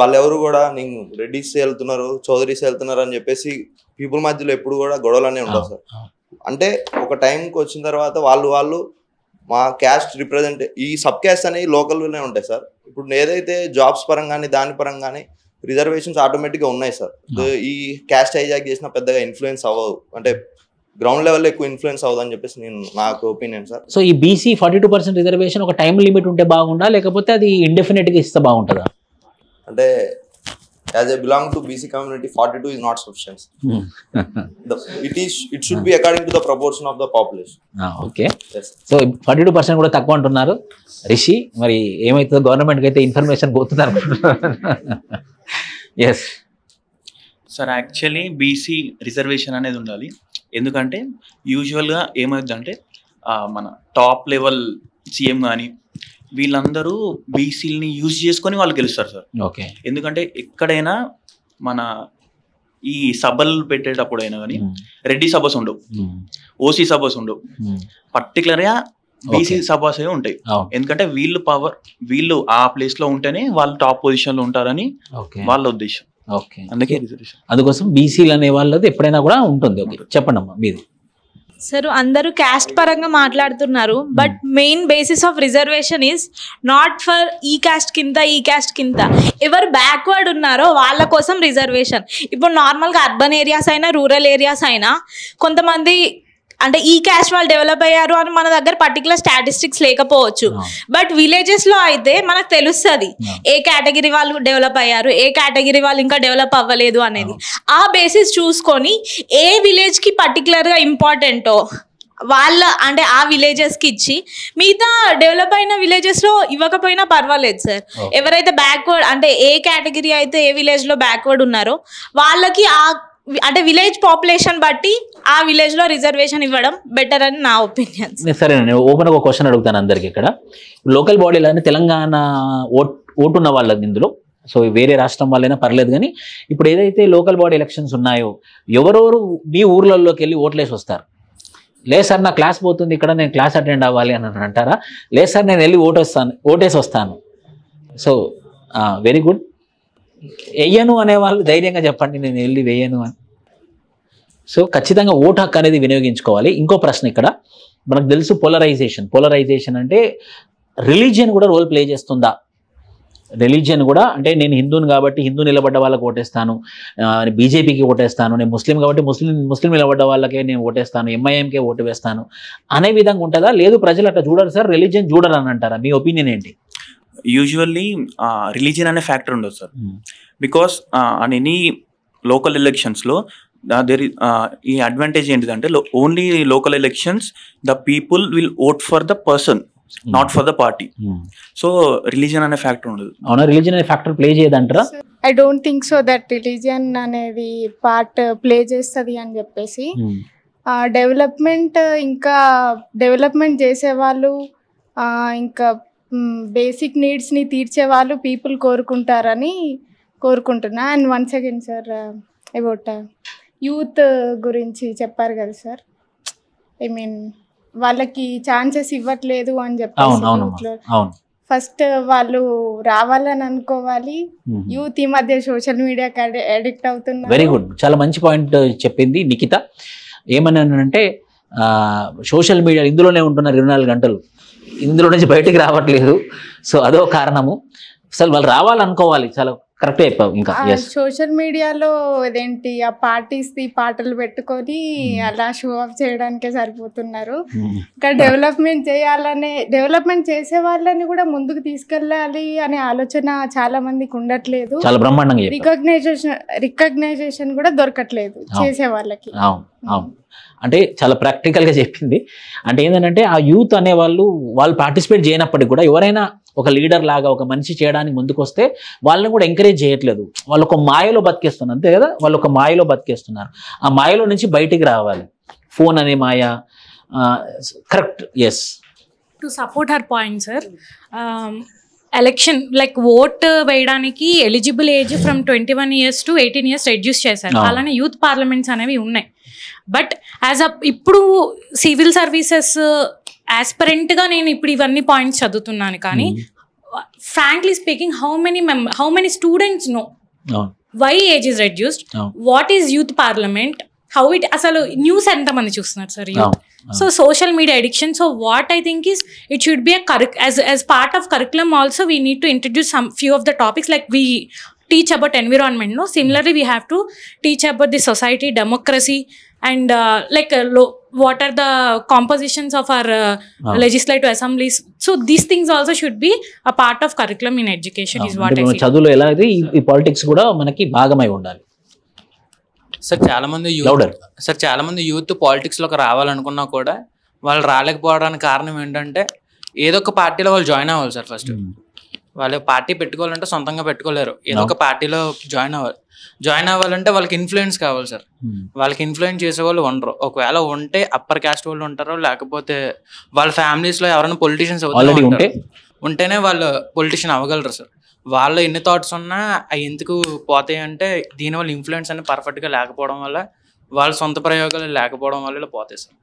వాళ్ళెవరు కూడా నేను రెడ్డిస్ వెళ్తున్నారు, చౌదరీస్ వెళ్తున్నారు అని చెప్పేసి పీపుల్ మధ్యలో ఎప్పుడు కూడా గొడవలనే ఉండవు సార్. అంటే ఒక టైంకి వచ్చిన తర్వాత వాళ్ళు మా క్యాస్ట్ రిప్రజెంట్, ఈ సబ్ క్యాస్ట్ అనేవి లోకల్లోనే ఉంటాయి సార్. ఇప్పుడు ఏదైతే జాబ్స్ పరంగానే దాని పరంగానే రిజర్వేషన్స్ ఆటోమేటిక్గా ఉన్నాయి సార్. ఈ క్యాస్ట్ హైజాక్ చేసిన పెద్దగా ఇన్ఫ్లుయెన్స్ అవ్వదు, అంటే గ్రౌండ్ లెవెల్లో ఎక్కువ ఇన్ఫ్లుయెన్స్ అవ్వదని చెప్పేసి నాకు ఒపీనియన్ సార్. సో ఈ బీసీ 42% రిజర్వేషన్ ఒక టైం లిమిట్ ఉంటే బాగుండా, లేకపోతే అది ఇండెఫినెట్గా ఇస్తే బాగుంటుందా? అంటే as I belong to BC community, 42 is not sufficient. It should be according to the proportion of the population. Okay, so 42% కూడా తక్కువ అంటున్నారు రిషి. మరి ఏమవుతుందో గవర్నమెంట్కి అయితే ఇన్ఫర్మేషన్ పోతుంది అనుకుంటున్నారు. Yes sir, actually BC reservation అనేది ఉండాలి. ఎందుకంటే యూజువల్గా ఏమవుతుందంటే మన టాప్ లెవెల్ సీఎం కానీ వీళ్ళందరూ బీసీలని యూజ్ చేసుకొని వాళ్ళు గెలుస్తారు సార్. ఓకే, ఎందుకంటే ఎక్కడైనా మన ఈ సభలు పెట్టేటప్పుడైనా కానీ రెడ్డి సభస్ ఉండవు, ఓసీ సభస్ ఉండవు, పర్టికులర్గా బీసీ సభస్ ఉంటాయి. ఎందుకంటే వీళ్ళు ఆ ప్లేస్ లో ఉంటేనే వాళ్ళు టాప్ పొజిషన్ లో ఉంటారని వాళ్ళ ఉద్దేశం. ఓకే, అందుకోసం బీసీలు అనే వాళ్ళది ఎప్పుడైనా కూడా ఉంటుంది. ఓకే, చెప్పండి అమ్మా మీది. సార్, అందరూ క్యాస్ట్ పరంగా మాట్లాడుతున్నారు, but main basis of reservation is not for ఈ క్యాస్ట్ కింద ఈ క్యాస్ట్ కింద. ఎవరు బ్యాక్వర్డ్ ఉన్నారో వాళ్ళ కోసం రిజర్వేషన్. ఇప్పుడు నార్మల్గా అర్బన్ ఏరియాస్ అయినా రూరల్ ఏరియాస్ అయినా కొంతమంది అంటే ఈ క్యాస్ట్ వాళ్ళు డెవలప్ అయ్యారు అని మన దగ్గర పర్టికులర్ స్టాటిస్టిక్స్ లేకపోవచ్చు, బట్ విలేజెస్ లో అయితే మనకు తెలుస్తుంది ఏ కేటగిరీ వాళ్ళు డెవలప్ అయ్యారు, ఏ కేటగిరీ వాళ్ళు ఇంకా డెవలప్ అవ్వలేదు అనేది. ఆ బేసిస్ చూసుకొని ఏ విలేజ్ కి పర్టికులర్ గా ఇంపార్టెంటో వాళ్ళ అంటే ఆ విలేజెస్ కి ఇచ్చి మిగతా డెవలప్ అయిన విలేజెస్ లో ఇవ్వకపోయినా పర్వాలేదు సార్. ఎవరైతే బ్యాక్వర్డ్ అంటే ఏ కేటగిరీ అయితే ఏ విలేజ్ లో బ్యాక్వర్డ్ ఉన్నారో వాళ్ళకి ఆ అంటే విలేజ్ పాపులేషన్ బట్టి ఆ విలేజ్ లో రిజర్వేషన్ ఇవ్వడం బెటర్ అని నా ఒపీనియన్. సరే, నేను ఓపెన్ ఒక క్వశ్చన్ అడుగుతాను అందరికి. ఇక్కడ లోకల్ బాడీలో తెలంగాణ ఓటున్న వాళ్ళది ఇందులో, సో వేరే రాష్ట్రం వాళ్ళైనా పర్లేదు, కానీ ఇప్పుడు ఏదైతే లోకల్ బాడీ ఎలక్షన్స్ ఉన్నాయో ఎవరెవరు మీ ఊర్లలోకి వెళ్ళి ఓట్లేసి వస్తారు? లేదు సార్ నా క్లాస్ పోతుంది ఇక్కడ, నేను క్లాస్ అటెండ్ అవ్వాలి అని అంటారా? లేదు సార్ నేను వెళ్ళి ఓటేసి వస్తాను. So very good. వెయ్యను అనేవాళ్ళు ధైర్యంగా చెప్పండి, నేను వెళ్ళి వేయను అని. సో ఖచ్చితంగా ఓటు హక్కు అనేది వినియోగించుకోవాలి. ఇంకో ప్రశ్న ఇక్కడ మనకు తెలుసు, పోలరైజేషన్ అంటే రిలీజియన్ కూడా రోల్ ప్లే చేస్తుందా? రిలీజియన్ కూడా అంటే నేను హిందూని కాబట్టి హిందూ నిలబడ్డ వాళ్ళకి ఓటేస్తాను, బీజేపీకి ఓటేస్తాను, నేను ముస్లిం కాబట్టి ముస్లిం నిలబడ్డ వాళ్ళకే నేను ఓటేస్తాను, ఎంఐఎంకే ఓటు వేస్తాను అనే విధంగా ఉంటుందా? లేదు ప్రజలు అట్లా చూడరు సార్, రిలీజియన్ చూడరు అని అంటారా? మీ ఒపీనియన్ ఏంటి? యూజువల్లీ రిలీజియన్ అనే ఫ్యాక్టర్ ఉండదు sir, because on any local ఎలక్షన్స్లో ఈ అడ్వాంటేజ్ ఏంటిదంటే only local elections the people will vote for the person, not for the party. So religion అనే ఫ్యాక్టర్ ఉండదు. అవునా, రిలీజియన్ అనే ఫ్యాక్టర్ ప్లే చేయదంటారా? I don't think so that religion అనేది part play చేస్తుంది అని చెప్పేసి. డెవలప్మెంట్ ఇంకా డెవలప్మెంట్ చేసేవాళ్ళు ఇంకా బేసిక్ నీడ్స్ని తీర్చే వాళ్ళు పీపుల్ కోరుకుంటారని కోరుకుంటున్నా. And once again sir about youth గురించి చెప్పారు కదా సార్, ఐ మీన్ వాళ్ళకి ఛాన్సెస్ ఇవ్వట్లేదు అని చెప్పేసి ఫస్ట్ వాళ్ళు రావాలని అనుకోవాలి. యూత్ ఈ మధ్య సోషల్ మీడియాకి అడిక్ట్ అవుతున్నారు. వెరీ గుడ్, చాలా మంచి పాయింట్ చెప్పింది నిఖిత. ఏమన్నానంటే సోషల్ మీడియా ఇందులోనే ఉంటున్నారు 24 గంటలు, ఇందులో నుంచి బయటికి రావట్లేదు. సో అదో కారణము. అసలు వాళ్ళు రావాలనుకోవాలి. చాలా కరెక్ట్ అయిపోయావు. ఇంకా సోషల్ మీడియాలో ఇదేంటి ఆ పాటలు పెట్టుకొని అలా షో ఆఫ్ చేయడానికే సరిపోతున్నారు. ఇంకా డెవలప్మెంట్ చేసే వాళ్ళని కూడా ముందుకు తీసుకెళ్ళాలి అనే ఆలోచన చాలా మందికి ఉండట్లేదు. చాలా బ్రహ్మాండంగా రికగ్నైజేషన్ కూడా దొరకట్లేదు చేసే వాళ్ళకి. అంటే చాలా ప్రాక్టికల్గా చెప్పింది. అంటే ఏంటంటే ఆ యూత్ అనే వాళ్ళు పార్టిసిపేట్ చేయనప్పటికీ కూడా ఎవరైనా ఒక లీడర్ లాగా ఒక మనిషి చేయడానికి ముందుకు వస్తే వాళ్ళని కూడా ఎంకరేజ్ చేయట్లేదు. వాళ్ళు ఒక మాయలో బతికేస్తున్నారు, అంతే కదా, వాళ్ళు ఒక మాయలో బతికేస్తున్నారు. ఆ మాయలో నుంచి బయటికి రావాలి. ఫోన్ అనే మాయ. Correct. Yes, to support her point sir, election like vote వేయడానికి eligible age from 21 years to 18 years reduce చేశారు. అలానే యూత్ పార్లమెంట్స్ అనేవి ఉన్నాయి. బట్ ఇప్పుడు సివిల్ సర్వీసెస్ యాస్పిరెంట్గా నేను ఇప్పుడు ఇవన్నీ పాయింట్స్ చదువుతున్నాను, కానీ frankly speaking how many students know why age is reduced, what is youth parliament, how it, అసలు న్యూస్ ఎంతమంది చూస్తున్నారు sir youth. So social media addiction. So what I think is it should be as part of curriculum also we need to introduce some few of the topics, like we teach about environment, no, similarly we have to teach about the society, democracy, and what are the compositions of our legislative assemblies. So these things also should be a part of curriculum in education is what I feel. చదువులో ఎలా అయితే ఈ politics కూడా మనకి భాగమై ఉండాలి. Sir చాలా మంది యూత్ పాలిటిక్స్ లోకి రావాలనుకున్నా కూడా వాళ్ళు రాలేకపోవడానికి కారణం ఏంటంటే ఏదో ఒక పార్టీలో వాళ్ళు జాయిన్ అవ్వాలి సార్. ఫస్ట్ వాళ్ళు పార్టీ పెట్టుకోవాలంటే సొంతంగా పెట్టుకోలేరు, ఏదో ఒక పార్టీలో జాయిన్ అవ్వాలంటే వాళ్ళకి ఇన్ఫ్లుయెన్స్ కావాలి సార్. వాళ్ళకి ఇన్ఫ్లుయెన్స్ చేసే వాళ్ళు ఉండరు. ఒకవేళ ఉంటే అప్పర్ క్యాస్ట్ వాళ్ళు ఉంటారు, లేకపోతే వాళ్ళ ఫ్యామిలీస్ లో ఎవరైనా పొలిటీషియన్స్ ఉంటేనే వాళ్ళు పొలిటీషియన్ అవ్వగలరు సార్. వాళ్ళు ఎన్ని థాట్స్ ఉన్నా అవి ఎందుకు పోతాయి అంటే దీనివల్ల ఇన్ఫ్లుయెన్స్ అనేది పర్ఫెక్ట్ గా లేకపోవడం వల్ల, వాళ్ళ సొంత ప్రయోగాలు లేకపోవడం వల్ల పోతాయి సార్.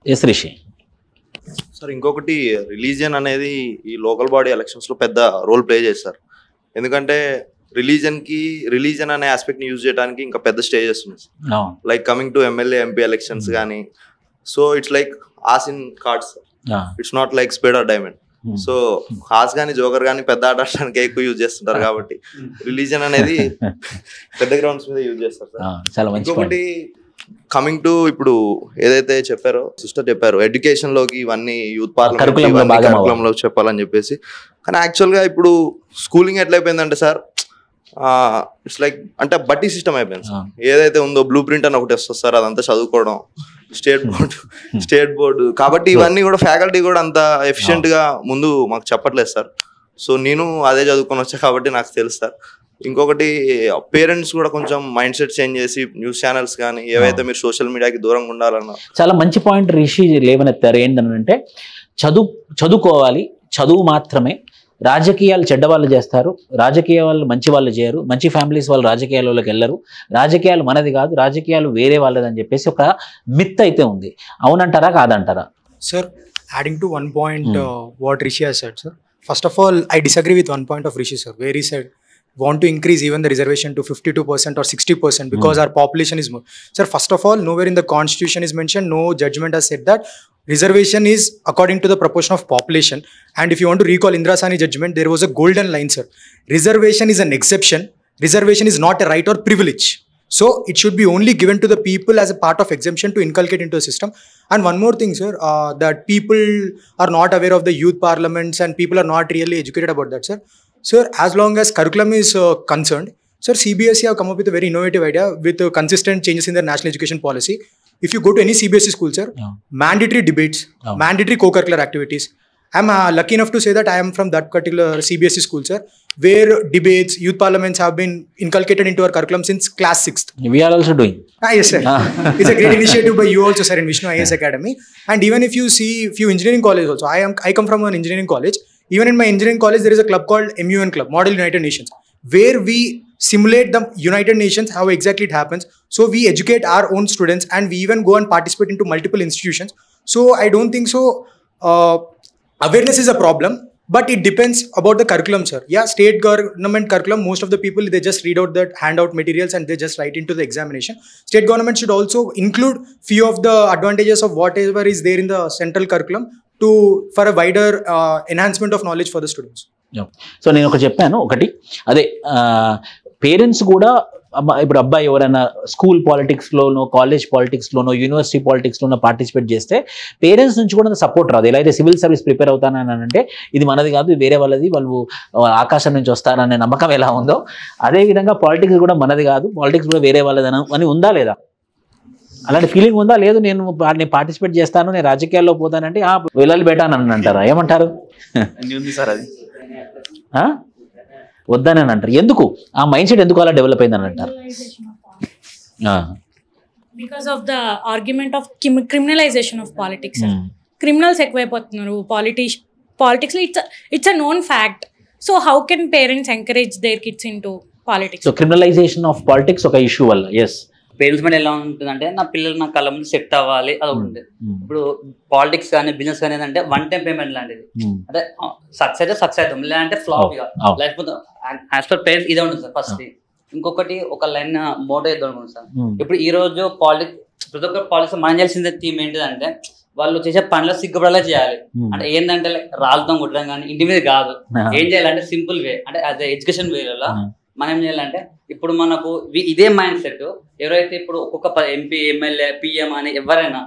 సార్ ఇంకొకటి, రిలీజియన్ అనేది ఈ లోకల్ బాడీ ఎలక్షన్స్ లో పెద్ద రోల్ ప్లే చేస్తారు. ఎందుకంటే రిలీజన్ అనే ఆస్పెక్ట్ ని యూజ్ చేయడానికి ఇంకా పెద్ద స్టేజెస్ ఉన్నాయి, like coming to MLA MP elections కానీ. So it's like ace in cards, it's not like spade or diamond. So ace కానీ జోకర్ కానీ పెద్ద ఆట ఆడడానికి ఎక్కువ యూజ్ చేస్తుంటారు కాబట్టి రిలీజన్ అనేది పెద్ద గ్రౌండ్స్ మీద యూజ్ చేస్తారు సార్. ఇంకొకటి కమింగ్ టు ఇప్పుడు ఏదైతే చెప్పారో సిస్టర్ చెప్పారు, ఎడ్యుకేషన్ లోకి ఇవన్నీ యూత్ పార్లమెంట్ లో చెప్పాలని చెప్పేసి. కానీ యాక్చువల్ గా ఇప్పుడు స్కూలింగ్ ఎట్లయిపోయిందంటే సార్, ఇట్స్ లైక్ అంటే బట్టి సిస్టమ్ అయిపోయింది సార్. ఏదైతే ఉందో బ్లూ ప్రింట్ అని ఒకటి వస్తుంది సార్, అదంతా చదువుకోవడం, స్టేట్ బోర్డు. కాబట్టి ఇవన్నీ కూడా ఫ్యాకల్టీ కూడా అంత ఎఫిషియెంట్ గా ముందు మాకు చెప్పట్లేదు సార్. సో నేను అదే చదువుకొని వచ్చా కాబట్టి నాకు తెలుసు సార్. ఇంకొకటి, పేరెంట్స్ కూడా కొంచెం మైండ్ సెట్ చేంజ్ చేసి న్యూస్ ఛానల్స్ కానీ ఏవైతే మీరు సోషల్ మీడియాకి దూరంగా ఉండాలన్నా. చాలా మంచి పాయింట్ రిషి లేవనెత్తారు. ఏంటంటే చదువుకోవాలి, చదువు మాత్రమే. రాజకీయాలు చెడ్డవాళ్ళు చేస్తారు, రాజకీయాలు మంచి వాళ్ళు చేయరు, మంచి ఫ్యామిలీస్ వాళ్ళు రాజకీయాల్లోకి వెళ్ళరు, రాజకీయాలు మనది కాదు, రాజకీయాలు వేరే వాళ్ళది అని చెప్పేసి ఒక మిత్ అయితే ఉంది. అవునంటారా కాదంటారా? Sir, adding to one point what Rishi has said, sir. First of all, I disagree with one point of Rishi, sir, where he said want to increase even the reservation to 52% or 60% because our population is more. Sir, first of all, nowhere in the constitution is mentioned, no judgment has said that reservation is according to the proportion of population. And if you want to recall Indira Sani judgment, there was a golden line, sir. Reservation is an exception. Reservation is not a right or privilege. So it should be only given to the people as a part of exemption to inculcate into a system. And one more thing, sir, that people are not aware of the youth parliaments and people are not really educated about that, sir. Sir, as long as curriculum is concerned, sir, CBSE have come up with a very innovative idea with consistent changes in their national education policy. If you go to any CBSE school, sir, mandatory debates, mandatory co-curricular activities. I'm lucky enough to say that I am from that particular CBSE school, sir, where debates, youth parliaments have been inculcated into our curriculum since class 6th. We are also doing. Yes, sir. It's a great initiative by you also, sir, in Vishnu IAS Academy. And even if you see few engineering colleges also, I come from an engineering college. Even in my engineering college, there is a club called MUN Club, Model United Nations, where we simulate the United Nations, how exactly it happens. So we educate our own students and we even go and participate into multiple institutions. So I don't think so. Awareness is a problem, but it depends about the curriculum, sir. Yeah, state government curriculum, most of the people, they just read out that handout materials and they just write into the examination. State government should also include few of the advantages of whatever is there in the central curriculum for a wider enhancement of knowledge for the students. So నేను ఒకటి చెప్పాను, ఒకటి అదే parents కూడా ఇప్పుడు అబ్బాయి ఎవరైనా school పాలిటిక్స్లోనో, college పాలిటిక్స్లోనో, university పాలిటిక్స్లోనో participate చేస్తే పేరెంట్స్ నుంచి కూడా సపోర్ట్ రాదు. ఎలా అయితే సివిల్ సర్వీస్ ప్రిపేర్ అవుతానని అంటే ఇది మనది కాదు, ఇది వేరే వాళ్ళది, వాళ్ళు ఆకాశం నుంచి వస్తారనే నమ్మకం ఎలా ఉందో అదేవిధంగా పాలిటిక్స్ కూడా మనది కాదు, పాలిటిక్స్ కూడా వేరే వాళ్ళది అని ఉందా లేదా? అలాంటి ఫీలింగ్ ఉందా? లేదు, నేను పార్టిసిపేట్ చేస్తాను, నేను రాజకీయాల్లో పోతానంటే వెళ్ళాలి బేటా అని అంటారా? ఏమంటారు? వద్దని అంటారు. ఎందుకు ఆ మైండ్ సెట్ ఎందుకు అలా డెవలప్ అయిందని అంటారు? Because of the argument of criminalisation of politics. Criminals ఎక్కువైపోతున్నారు పాలిటిక్స్ లో. It's a known fact. So how can parents encourage their kids in to politics? So criminalisation of politics ఒక issue వల్ల. Yes, parents మీద ఎలా ఉంటుందంటే నా పిల్లలు నా కళ్ళ ముందు సెట్ అవ్వాలి, అది ఒకటి ఉంటుంది. ఇప్పుడు పాలిటిక్స్ కానీ బిజినెస్ కానీ ఏంటంటే వన్ టైం పేమెంట్ లాంటిది. అంటే సక్సెస్ అయితే సక్సెస్ అవుతాం, లేదంటే ఫ్లాప్ ఇక లేకపోతే యాజ్ పర్ పేరెంట్స్ ఇదే ఉంటుంది సార్ ఫస్ట్. ఇంకొకటి ఒక లైన్ మోటో ఇద్దాం అనుకుంటుంది సార్. ఇప్పుడు ఈ రోజు ప్రతి ఒక్క పాలిటిక్స్ మనం చేయాల్సిన థీమ్ ఏంటిదంటే వాళ్ళు చేసే పనులు సిగ్గుపడేలా చేయాలి. అంటే ఏంటంటే రాళ్ళతో కొట్టడం కానీ ఇంటి మీద కాదు, ఏం చేయాలంటే సింపుల్ వే, అంటే అదే ఎడ్యుకేషన్ వేలో మనం ఏం చేయాలంటే ఇప్పుడు మనకు ఇదే మైండ్ సెట్ ఎవరైతే ఇప్పుడు ఒక్కొక్క ఎంపీ ఎమ్మెల్యే పిఎం అని ఎవరైనా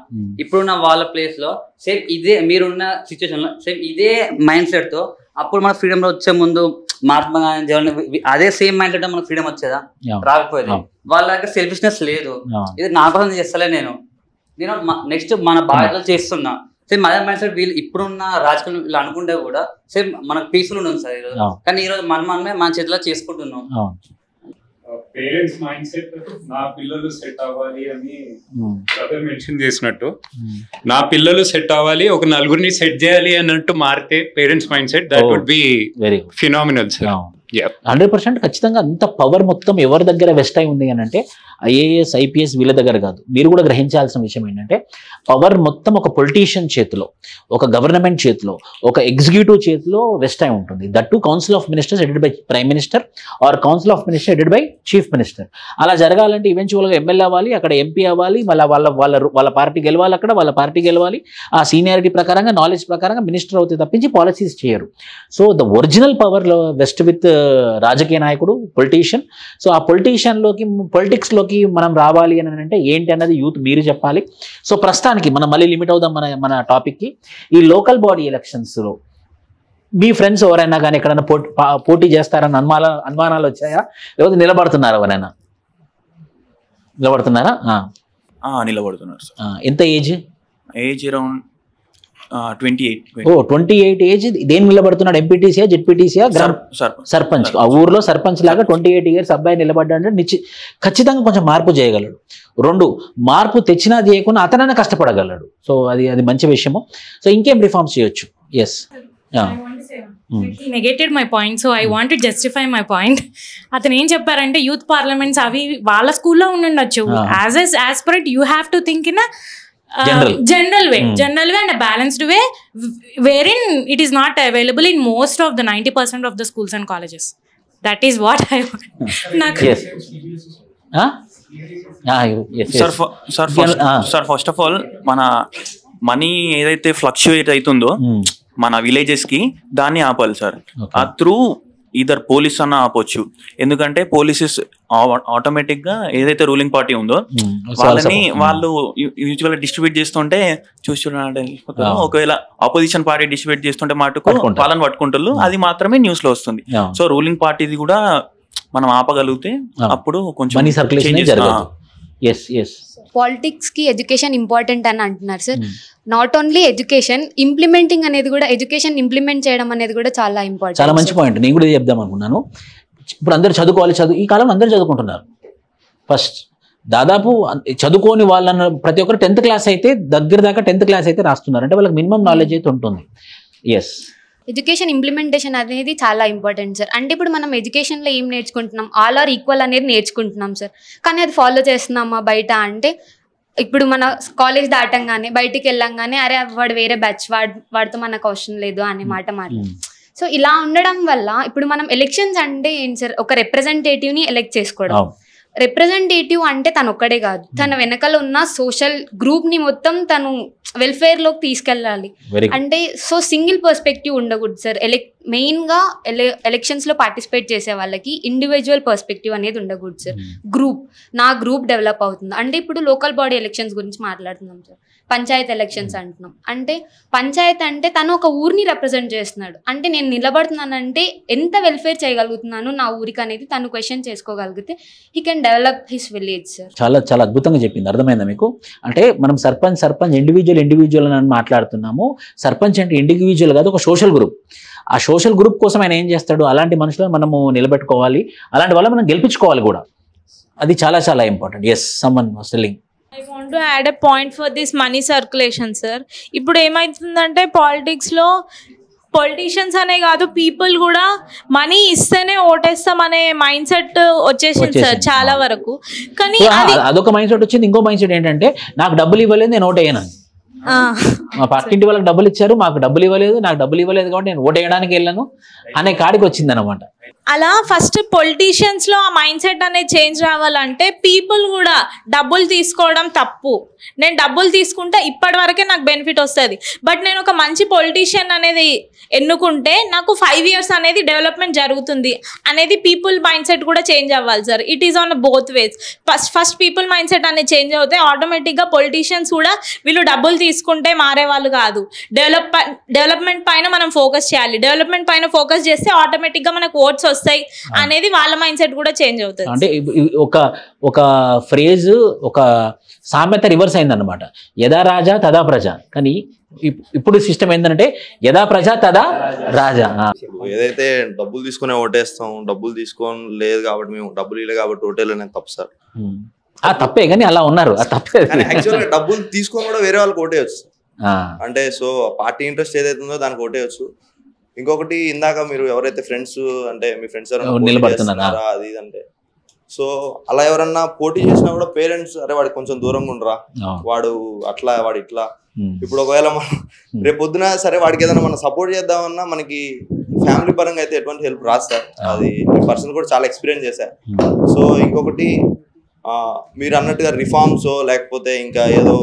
ఇప్పుడున్న వాళ్ళ ప్లేస్ లో సేమ్ ఇదే మీరున్న సిచ్యువేషన్ లో సేమ్ ఇదే మైండ్ సెట్ తో అప్పుడు మన ఫ్రీడమ్ లో వచ్చే ముందు మహాత్మా గాంధీ జవహర్లాల్ అదే సేమ్ మైండ్ సెట్ మనకు ఫ్రీడమ్ వచ్చేదా? రాకపోయేది. వాళ్ళ దగ్గర సెల్ఫిష్నెస్ లేదు. ఇది నా కోసం చేస్తలే నేను నెక్స్ట్ మన బాధ్యతలు చేస్తున్నా. సేమ్ అదే మైండ్ సెట్ వీళ్ళు ఇప్పుడున్న రాజకీయాలు వీళ్ళు అనుకుంటే కూడా సేమ్ మనకు పీస్ఫుల్ ఉంటుంది సార్ ఈరోజు. కానీ ఈరోజు మనమే మన చేతిలో చేసుకుంటున్నాం. పేరెంట్స్ మైండ్ సెట్ నా పిల్లలు సెట్ అవ్వాలి అని బ్రదర్ మెన్షన్ చేసినట్టు, నా పిల్లలు సెట్ అవ్వాలి, ఒక నలుగురిని సెట్ చేయాలి అన్నట్టు మారితే parents mind set, that would be phenomenal sir. 100% ఖచ్చితంగా అంత పవర్ మొత్తం ఎవరి దగ్గర వెస్ట్ అయి ఉంది అని అంటే ఐఏఎస్ ఐపీఎస్ వీళ్ళ దగ్గర కాదు. మీరు కూడా గ్రహించాల్సిన విషయం ఏంటంటే పవర్ మొత్తం ఒక పొలిటీషియన్ చేతిలో, ఒక గవర్నమెంట్ చేతిలో, ఒక ఎగ్జిక్యూటివ్ చేతిలో వెస్ట్ అయి ఉంటుంది. That to counsel of ministers headed by prime minister or council of minister headed by chief minister. అలా జరగాలంటే ఈవెన్చువల్గా ఎమ్మెల్యే అవ్వాలి, అక్కడ ఎంపీ అవ్వాలి, మళ్ళీ వాళ్ళ పార్టీ గెలవాలి, అక్కడ వాళ్ళ పార్టీ గెలవాలి. ఆ సీనియారిటీ ప్రకారంగా నాలెడ్జ్ ప్రకారంగా మినిస్టర్ అవుతే తప్పించి పాలసీస్ చేయరు. So the original power west with రాజకీయ నాయకుడు, పొలిటీషియన్. సో ఆ పొలిటిక్స్లోకి మనం రావాలి అని అంటే ఏంటి అన్నది యూత్ మీరు చెప్పాలి. సో ప్రస్తుతానికి మనం మళ్ళీ లిమిట్ అవుదాం మన టాపిక్కి. ఈ లోకల్ బాడీ ఎలక్షన్స్లో మీ ఫ్రెండ్స్ ఎవరైనా కానీ ఎక్కడైనా పోటీ చేస్తారని అనుమానాలు వచ్చాయా? లేకపోతే నిలబడుతున్నారా? ఎవరైనా నిలబడుతున్నారా? నిలబడుతున్నారు సార్. ఎంత ఏజ్ అరౌండ్ 28. 28 ఏజ్. దేని నిలబడుతున్నాడు? ఎంపీటీసీయా, జెడ్పీటీసీయా, సర్పంచ్? ఆ ఊర్లో సర్పంచ్ లాగా 28 ఇయర్స్ అబ్బాయి నిలబడ్డాడంటే ఖచ్చితంగా కొంచెం మార్పు చేయగలడు. 2 మార్పు తెచ్చినా చేయకుండా అతనైనా కష్టపడగలడు. సో అది మంచి విషయము. సో ఇంకేం రిఫార్మ్స్ చేయొచ్చు? Yes. He negated my point, so I want to justify my point. అతను ఏం చెప్పారంటే యూత్ పార్లమెంట్స్ అవి వాళ్ళ స్కూల్లో ఉండొచ్చు. As per it you have to think in general way and a balanced way wherein it is not available in most of the 90% of the schools and colleges. That is what I want. Yes. Sir, first of all, mana money ఏదైతే fluctuate అవుతుందో మన villages కి దాన్ని ఆపాలి sir. ఆ through either police అన్న ఆపొచ్చు. ఎందుకంటే పోలీసెస్ ఆటోమేటిక్ గా ఏదైతే రూలింగ్ పార్టీ ఉందో వాళ్ళు యూజువల్ డిస్ట్రిబ్యూట్ చేస్తుంటే చూస్తుంటే ఒకవేళ ఆపోజిషన్ పార్టీ డిస్ట్రిబ్యూట్ చేస్తుంటే మటుకు వాళ్ళని పట్టుకుంటారు. అది మాత్రమే న్యూస్ లో వస్తుంది. సో రూలింగ్ పార్టీది కూడా మనం ఆపగలిగితే అప్పుడు కొంచెం పాలిటిక్స్ కి ఎడ్యుకేషన్ ఇంపార్టెంట్ అని అంటున్నారు sir. Not only education, implementing అనేది కూడా, ఎడ్యుకేషన్ ఇంప్లిమెంట్ చేయడం అనేది కూడా చాలా ఇంపార్టెంట్. చాలా మంచి పాయింట్. నేను కూడా చెప్దాం అనుకున్నాను. ఇప్పుడు అందరూ చదువుకోవాలి, ఈ కాలంలో అందరూ చదువుకుంటున్నారు. ఫస్ట్ దాదాపు చదువుకోని వాళ్ళని ప్రతి ఒక్కరు 10th క్లాస్ అయితే దగ్గర దాకా 10th క్లాస్ అయితే రాస్తున్నారు. అంటే వాళ్ళకి మినిమం నాలెడ్జ్ అయితే ఉంటుంది. ఎస్. ఎడ్యుకేషన్ ఇంప్లిమెంటేషన్ అనేది చాలా ఇంపార్టెంట్ సార్. అంటే ఇప్పుడు మనం ఎడ్యుకేషన్లో ఏం నేర్చుకుంటున్నాం? ఆల్ ఆర్ ఈక్వల్ అనేది నేర్చుకుంటున్నాం సార్. కానీ అది ఫాలో చేస్తున్నామా బయట అంటే? ఇప్పుడు మన కాలేజ్ దాటంగానే బయటికి వెళ్ళంగానే అరే వాడు వేరే బ్యాచ్, వాడితో మనకు అవసరం లేదు అనే మాట మాట్లాడు. సో ఇలా ఉండడం వల్ల ఇప్పుడు మనం ఎలక్షన్స్ అంటే ఏంటి సార్? ఒక రిప్రజెంటేటివ్ని ఎలెక్ట్ చేసుకోవడం. రిప్రజెంటేటివ్ అంటే తను ఒక్కడే కాదు, తన వెనకాల ఉన్న సోషల్ గ్రూప్ని మొత్తం తను వెల్ఫేర్లోకి తీసుకెళ్ళాలి. అంటే సో సింగిల్ పర్స్పెక్టివ్ ఉండకూడదు సార్. మెయిన్గా ఎలక్షన్స్లో పార్టిసిపేట్ చేసే వాళ్ళకి ఇండివిజువల్ పర్స్పెక్టివ్ అనేది ఉండకూడదు సార్. నా గ్రూప్ డెవలప్ అవుతుంది అంటే ఇప్పుడు లోకల్ బాడీ ఎలక్షన్స్ గురించి మాట్లాడుతున్నాం సార్. పంచాయత్ ఎలక్షన్స్ అంటున్నాం అంటే పంచాయత్ అంటే తను ఒక ఊరిని రిప్రజెంట్ చేస్తున్నాడు. అంటే నేను నిలబడుతున్నానంటే ఎంత వెల్ఫేర్ చేయగలుగుతున్నాను నా ఊరికి అనేది తను క్వశ్చన్ చేసుకోగలిగితే he can develop his village sir. చాలా చాలా అద్భుతంగా చెప్పింది. అర్థమైందా మీకు? అంటే మనం సర్పంచ్ ఇండివిజువల్ అని మాట్లాడుతున్నాము. సర్పంచ్ అంటే ఇండివిజువల్ కాదు, ఒక సోషల్ గ్రూప్. ఆ సోషల్ గ్రూప్ కోసం ఆయన ఏం చేస్తాడు? అలాంటి మనుషులను మనము నిలబెట్టుకోవాలి, అలాంటి వాళ్ళ మనం గెలిపించుకోవాలి కూడా. అది చాలా చాలా important. Yes, someone was telling. I want to add a point for this money circulation, sir. ఇప్పుడు ఏమైతుందంటే పాలిటిక్స్లో పొలిటీషియన్స్ అనే కాదు, పీపుల్ కూడా మనీ ఇస్తేనే ఓటేస్తాం అనే మైండ్ సెట్ వచ్చేసింది సార్ చాలా వరకు. కానీ అదొక మైండ్ సెట్ వచ్చింది. ఇంకో మైండ్ సెట్ ఏంటంటే నాకు డబ్బులు ఇవ్వలేదు నేను ఓటేయను. మా పక్కింటి వాళ్ళకి డబ్బులు ఇచ్చారు, మాకు డబ్బులు ఇవ్వలేదు, నాకు డబ్బులు ఇవ్వలేదు కాబట్టి నేను ఓటేయడానికి వెళ్ళాను అనే కాడికి వచ్చింది అనమాట. అలా ఫస్ట్ పొలిటీషియన్స్ లో ఆ మైండ్ సెట్ అనేది చేంజ్ రావాలంటే పీపుల్ కూడా డబ్బులు తీసుకోవడం తప్పు, నేను డబ్బులు తీసుకుంటే ఇప్పటి వరకే నాకు బెనిఫిట్ వస్తుంది, బట్ నేను ఒక మంచి పొలిటీషియన్ అనేది ఎన్నుకుంటే నాకు 5 years అనేది డెవలప్మెంట్ జరుగుతుంది అనేది పీపుల్ మైండ్ సెట్ కూడా చేంజ్ అవ్వాలి sir. It is on both ways. First people mind set అనేది చేంజ్ అవుతే ఆటోమేటిక్గా పొలిటీషియన్స్ కూడా వీళ్ళు డబ్బులు తీసుకుంటే మారే వాళ్ళు కాదు, డెవలప్మెంట్ పైన మనం ఫోకస్ చేయాలి, డెవలప్మెంట్ పైన ఫోకస్ చేస్తే ఆటోమేటిక్గా మనకు ఓట్స్ వస్తాయి అనేది వాళ్ళ మైండ్ సెట్ కూడా చేంజ్ అవుతుంది. అంటే ఒక ఫ్రేజ్, ఒక సామెత రివర్స్ అయిందన్నమాట, యథా రాజా తదా ప్రజ. కానీ ఇప్పుడు సిస్టమ్ ఏంటంటే యథా ప్రజ తదా రాజా. ఏదైతే డబ్బులు తీసుకునే ఓటేస్తాం, డబ్బులు తీసుకోని లేదు కాబట్టి మేము డబ్బులు ఇవ్వలేదు కాబట్టి ఓటేయలేదు తప్పు సార్. తప్పే, కానీ అలా ఉన్నారు, తప్పే. యాక్చువల్గా డబ్బులు తీసుకొని కూడా వేరే వాళ్ళకి ఓటేయచ్చు. అంటే సో పార్టీ ఇంట్రెస్ట్ ఏదైతే ఉందో దానికి ఓటేయచ్చు. ఇంకొకటి ఇందాక మీరు ఎవరైతే ఫ్రెండ్స్ అంటే మీ ఫ్రెండ్స్ నిలబడుతున్నారా అది అంటే, సో అలా ఎవరన్నా పోటీ చేసినా కూడా పేరెంట్స్ అరే వాడికి కొంచెం దూరంగా ఉండరా, వాడు అట్లా వాడు ఇట్లా. ఇప్పుడు ఒకవేళ మనం రేపు పొద్దున సరే వాడికి ఏదైనా మనం సపోర్ట్ చేద్దామన్నా మనకి ఫ్యామిలీ పరంగా అయితే ఎటువంటి హెల్ప్ రాదు సార్. అది పర్సన్ కూడా చాలా ఎక్స్పీరియన్స్ చేశారు. సో ఇంకొకటి మీరు అన్నట్టుగా రిఫార్మ్స్ లేకపోతే ఇంకా ఏదో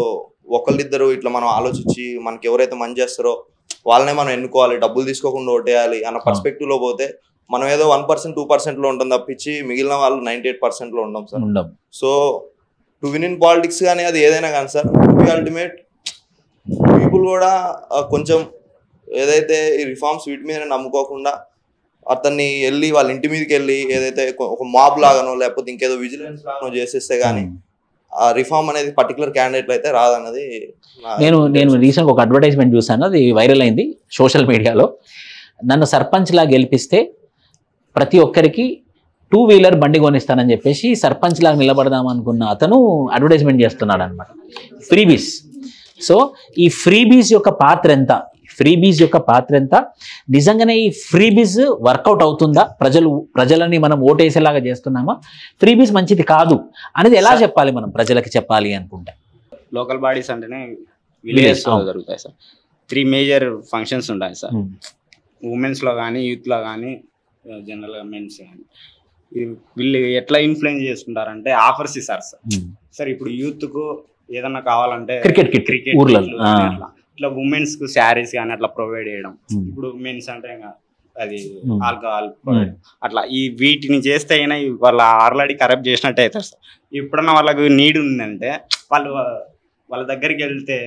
ఒకళ్ళిద్దరు ఇట్లా మనం ఆలోచించి మనకి ఎవరైతే మంచి చేస్తారో వాళ్ళనే మనం ఎన్నుకోవాలి, డబ్బులు తీసుకోకుండా ఓటేయాలి అన్న పర్స్పెక్టివ్ లో పోతే మనం ఏదో 1%, 2% లో ఉంటాం తప్పించి మిగిలిన వాళ్ళు 98% లో ఉంటాం sir. So to win in politics కానీ అది ఏదైనా కానీ సార్, అల్టిమేట్ పీపుల్ కూడా కొంచెం ఏదైతే ఈ రిఫార్మ్స్ వీటి మీద నమ్ముకోకుండా అతన్ని వెళ్ళి వాళ్ళ ఇంటి మీదకి వెళ్ళి ఏదైతే ఒక మాబ్ లాగానో లేకపోతే ఇంకేదో విజిలెన్స్ లాగానో చేసేస్తే కానీ ఆ రిఫార్మ్ అనేది పర్టికులర్ క్యాండిడేట్ అయితే రాదన్నది. నేను రీసెంట్ ఒక అడ్వర్టైజ్మెంట్ చూసాను, అది వైరల్ అయింది సోషల్ మీడియాలో. నన్ను సర్పంచ్ లా గెలిపిస్తే ప్రతి ఒక్కరికి 2-wheeler బండి కొనిస్తానని చెప్పేసి సర్పంచ్ లాగా నిలబడదాం అనుకున్న అతను అడ్వర్టైజ్మెంట్ చేస్తున్నాడు అనమాట, ఫ్రీబీస్. సో ఈ ఫ్రీబీస్ యొక్క పాత్ర ఎంత, నిజంగానే ఈ ఫ్రీబీస్ వర్కౌట్ అవుతుందా, ప్రజలని మనం ఓటేసేలాగా చేస్తున్నామా, ఫ్రీబీస్ మంచిది కాదు అనేది ఎలా చెప్పాలి మనం ప్రజలకి చెప్పాలి అనుకుంటే? లోకల్ బాడీస్ అంటేనే విలేజెస్ జరుగుతాయి సార్. 3 మేజర్ ఫంక్షన్స్ ఉంటాయి సార్, ఉమెన్స్లో కానీ యూత్లో కానీ జనరల్గా మెన్స్ కానీ. వీళ్ళు ఎట్లా ఇన్ఫ్లుయెన్స్ చేసుకుంటారంటే ఆఫర్స్ ఇస్తారు సార్. సార్ ఇప్పుడు యూత్కు ఏదన్నా కావాలంటే క్రికెట్ ఇట్లా ఉమెన్స్ కు శారీస్ కానీ అట్లా ప్రొవైడ్ చేయడం. ఇప్పుడు మెన్స్ అంటే అది ఆల్కహాల్ అట్లా ఈ వీటిని చేస్తే అయినా వాళ్ళ ఆల్రెడీ కరప్ట్ చేసినట్టు అవుతారు సార్. ఇప్పుడన్నా వాళ్ళకు నీడ్ ఉందంటే వాళ్ళ దగ్గరికి వెళ్తే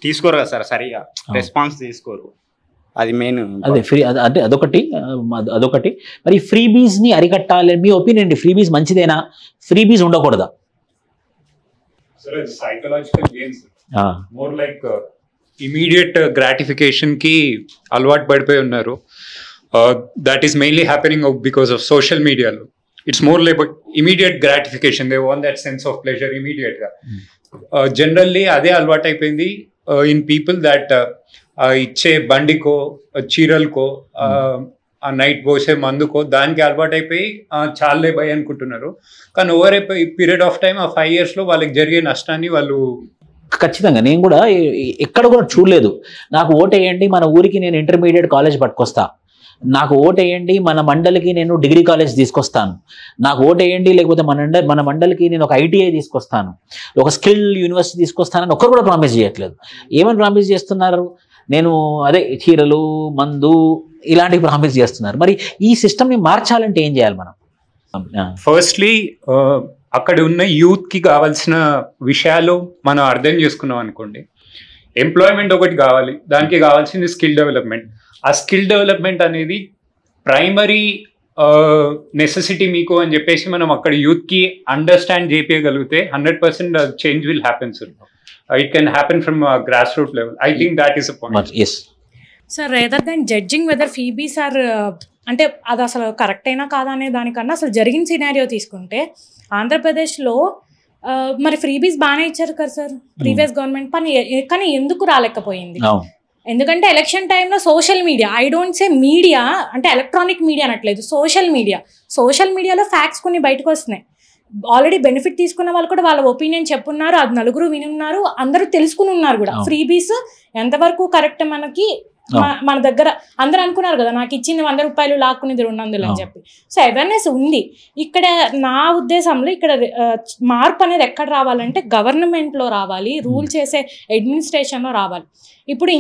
తీసుకోరు కదా సార్, సరిగా రెస్పాన్స్ తీసుకోరు. అది మెయిన్. అదే ఫ్రీ అంటే అదొకటి. మరి ఫ్రీబీస్ ని అరికట్టాలి, మీ ఒపీనియన్ ఏంటి? ఫ్రీబీస్ మంచిదేనా, ఫ్రీబీస్ ఉండకూడదా? Psychological games more like immediate gratification కి అలవాటు పడిపోయి ఉన్నారు. That is mainly happening because of social మీడియాలో. It's more like immediate gratification, they want that sense of pleasure immediate గా. జనరల్లీ అదే అలవాటు అయిపోయింది ఇన్ పీపుల్ దట్ ఇచ్చే బండికో చీరలకో ఆ నైట్ పోసే మందుకో దానికి అలవాటు అయిపోయి చాలే భయ అనుకుంటున్నారు. కానీ over a period of time ఆ 5 years లో వాళ్ళకి జరిగే నష్టాన్ని వాళ్ళు ఖచ్చితంగా, నేను కూడా ఎక్కడ కూడా చూడలేదు. నాకు ఓటేయండి, మన ఊరికి నేను ఇంటర్మీడియట్ కాలేజ్ పట్టుకొస్తా, నాకు ఓటేయండి, మన మండలికి నేను డిగ్రీ కాలేజ్ తీసుకొస్తాను, నాకు ఓటేయండి, లేకపోతే మన మండలికి నేను ఒక ITI తీసుకొస్తాను, ఒక స్కిల్ యూనివర్సిటీ తీసుకొస్తానని ఒక్కరు కూడా ప్రామిస్ చేయట్లేదు. ఏమని ప్రామిస్ చేస్తున్నారు? నేను అదే చీరలు, మందు ఇలాంటివి ప్రామిస్ చేస్తున్నారు. మరి ఈ సిస్టమ్ని మార్చాలంటే ఏం చేయాలి మనం? ఫస్ట్లీ అక్కడ ఉన్న యూత్కి కావాల్సిన విషయాలు మనం అర్థం చేసుకున్నాం అనుకోండి. ఎంప్లాయ్మెంట్ ఒకటి కావాలి, దానికి కావాల్సింది స్కిల్ డెవలప్మెంట్. ఆ స్కిల్ డెవలప్మెంట్ అనేది ప్రైమరీ నెసెసిటీ మీకు అని చెప్పేసి మనం అక్కడ యూత్కి అండర్స్టాండ్ చేయగలిగితే 100% change will happen sir. It can happen from a grassroots level. I think that is a point. Yes. Sir, rather than judging whether freebies are అంటే అది అసలు కరెక్ట్ అయినా కాదా అనే దానికన్నా అసలు జరిగిన సినారియో తీసుకుంటే ఆంధ్రప్రదేశ్లో మరి ఫ్రీబీస్ బాగానే ఇచ్చారు కదా సార్ ప్రీవియస్ గవర్నమెంట్, కానీ ఎందుకు రాలేకపోయింది? ఎందుకంటే ఎలక్షన్ టైంలో social media, I don't say media అంటే ఎలక్ట్రానిక్ మీడియా అనట్లేదు, సోషల్ మీడియాలో ఫ్యాక్ట్స్ కొన్ని బయటకు వస్తున్నాయి. ఆల్రెడీ బెనిఫిట్ తీసుకున్న వాళ్ళు కూడా వాళ్ళ ఒపీనియన్ చెప్పున్నారు, అది నలుగురు వినున్నారు, అందరూ తెలుసుకుని ఉన్నారు కూడా. ఫ్రీబీస్ ఎంతవరకు కరెక్ట్ మనకి మన దగ్గర అందరూ అనుకున్నారు కదా నాకు ఇచ్చింది 100 రూపాయలు లాక్కునేది 200 అని చెప్పి. సో అవేర్నెస్ ఉంది. ఇక్కడ నా ఉద్దేశంలో ఇక్కడ మార్పు అనేది ఎక్కడ రావాలంటే గవర్నమెంట్లో రావాలి, రూల్ చేసే అడ్మినిస్ట్రేషన్లో రావాలి. ఇప్పుడు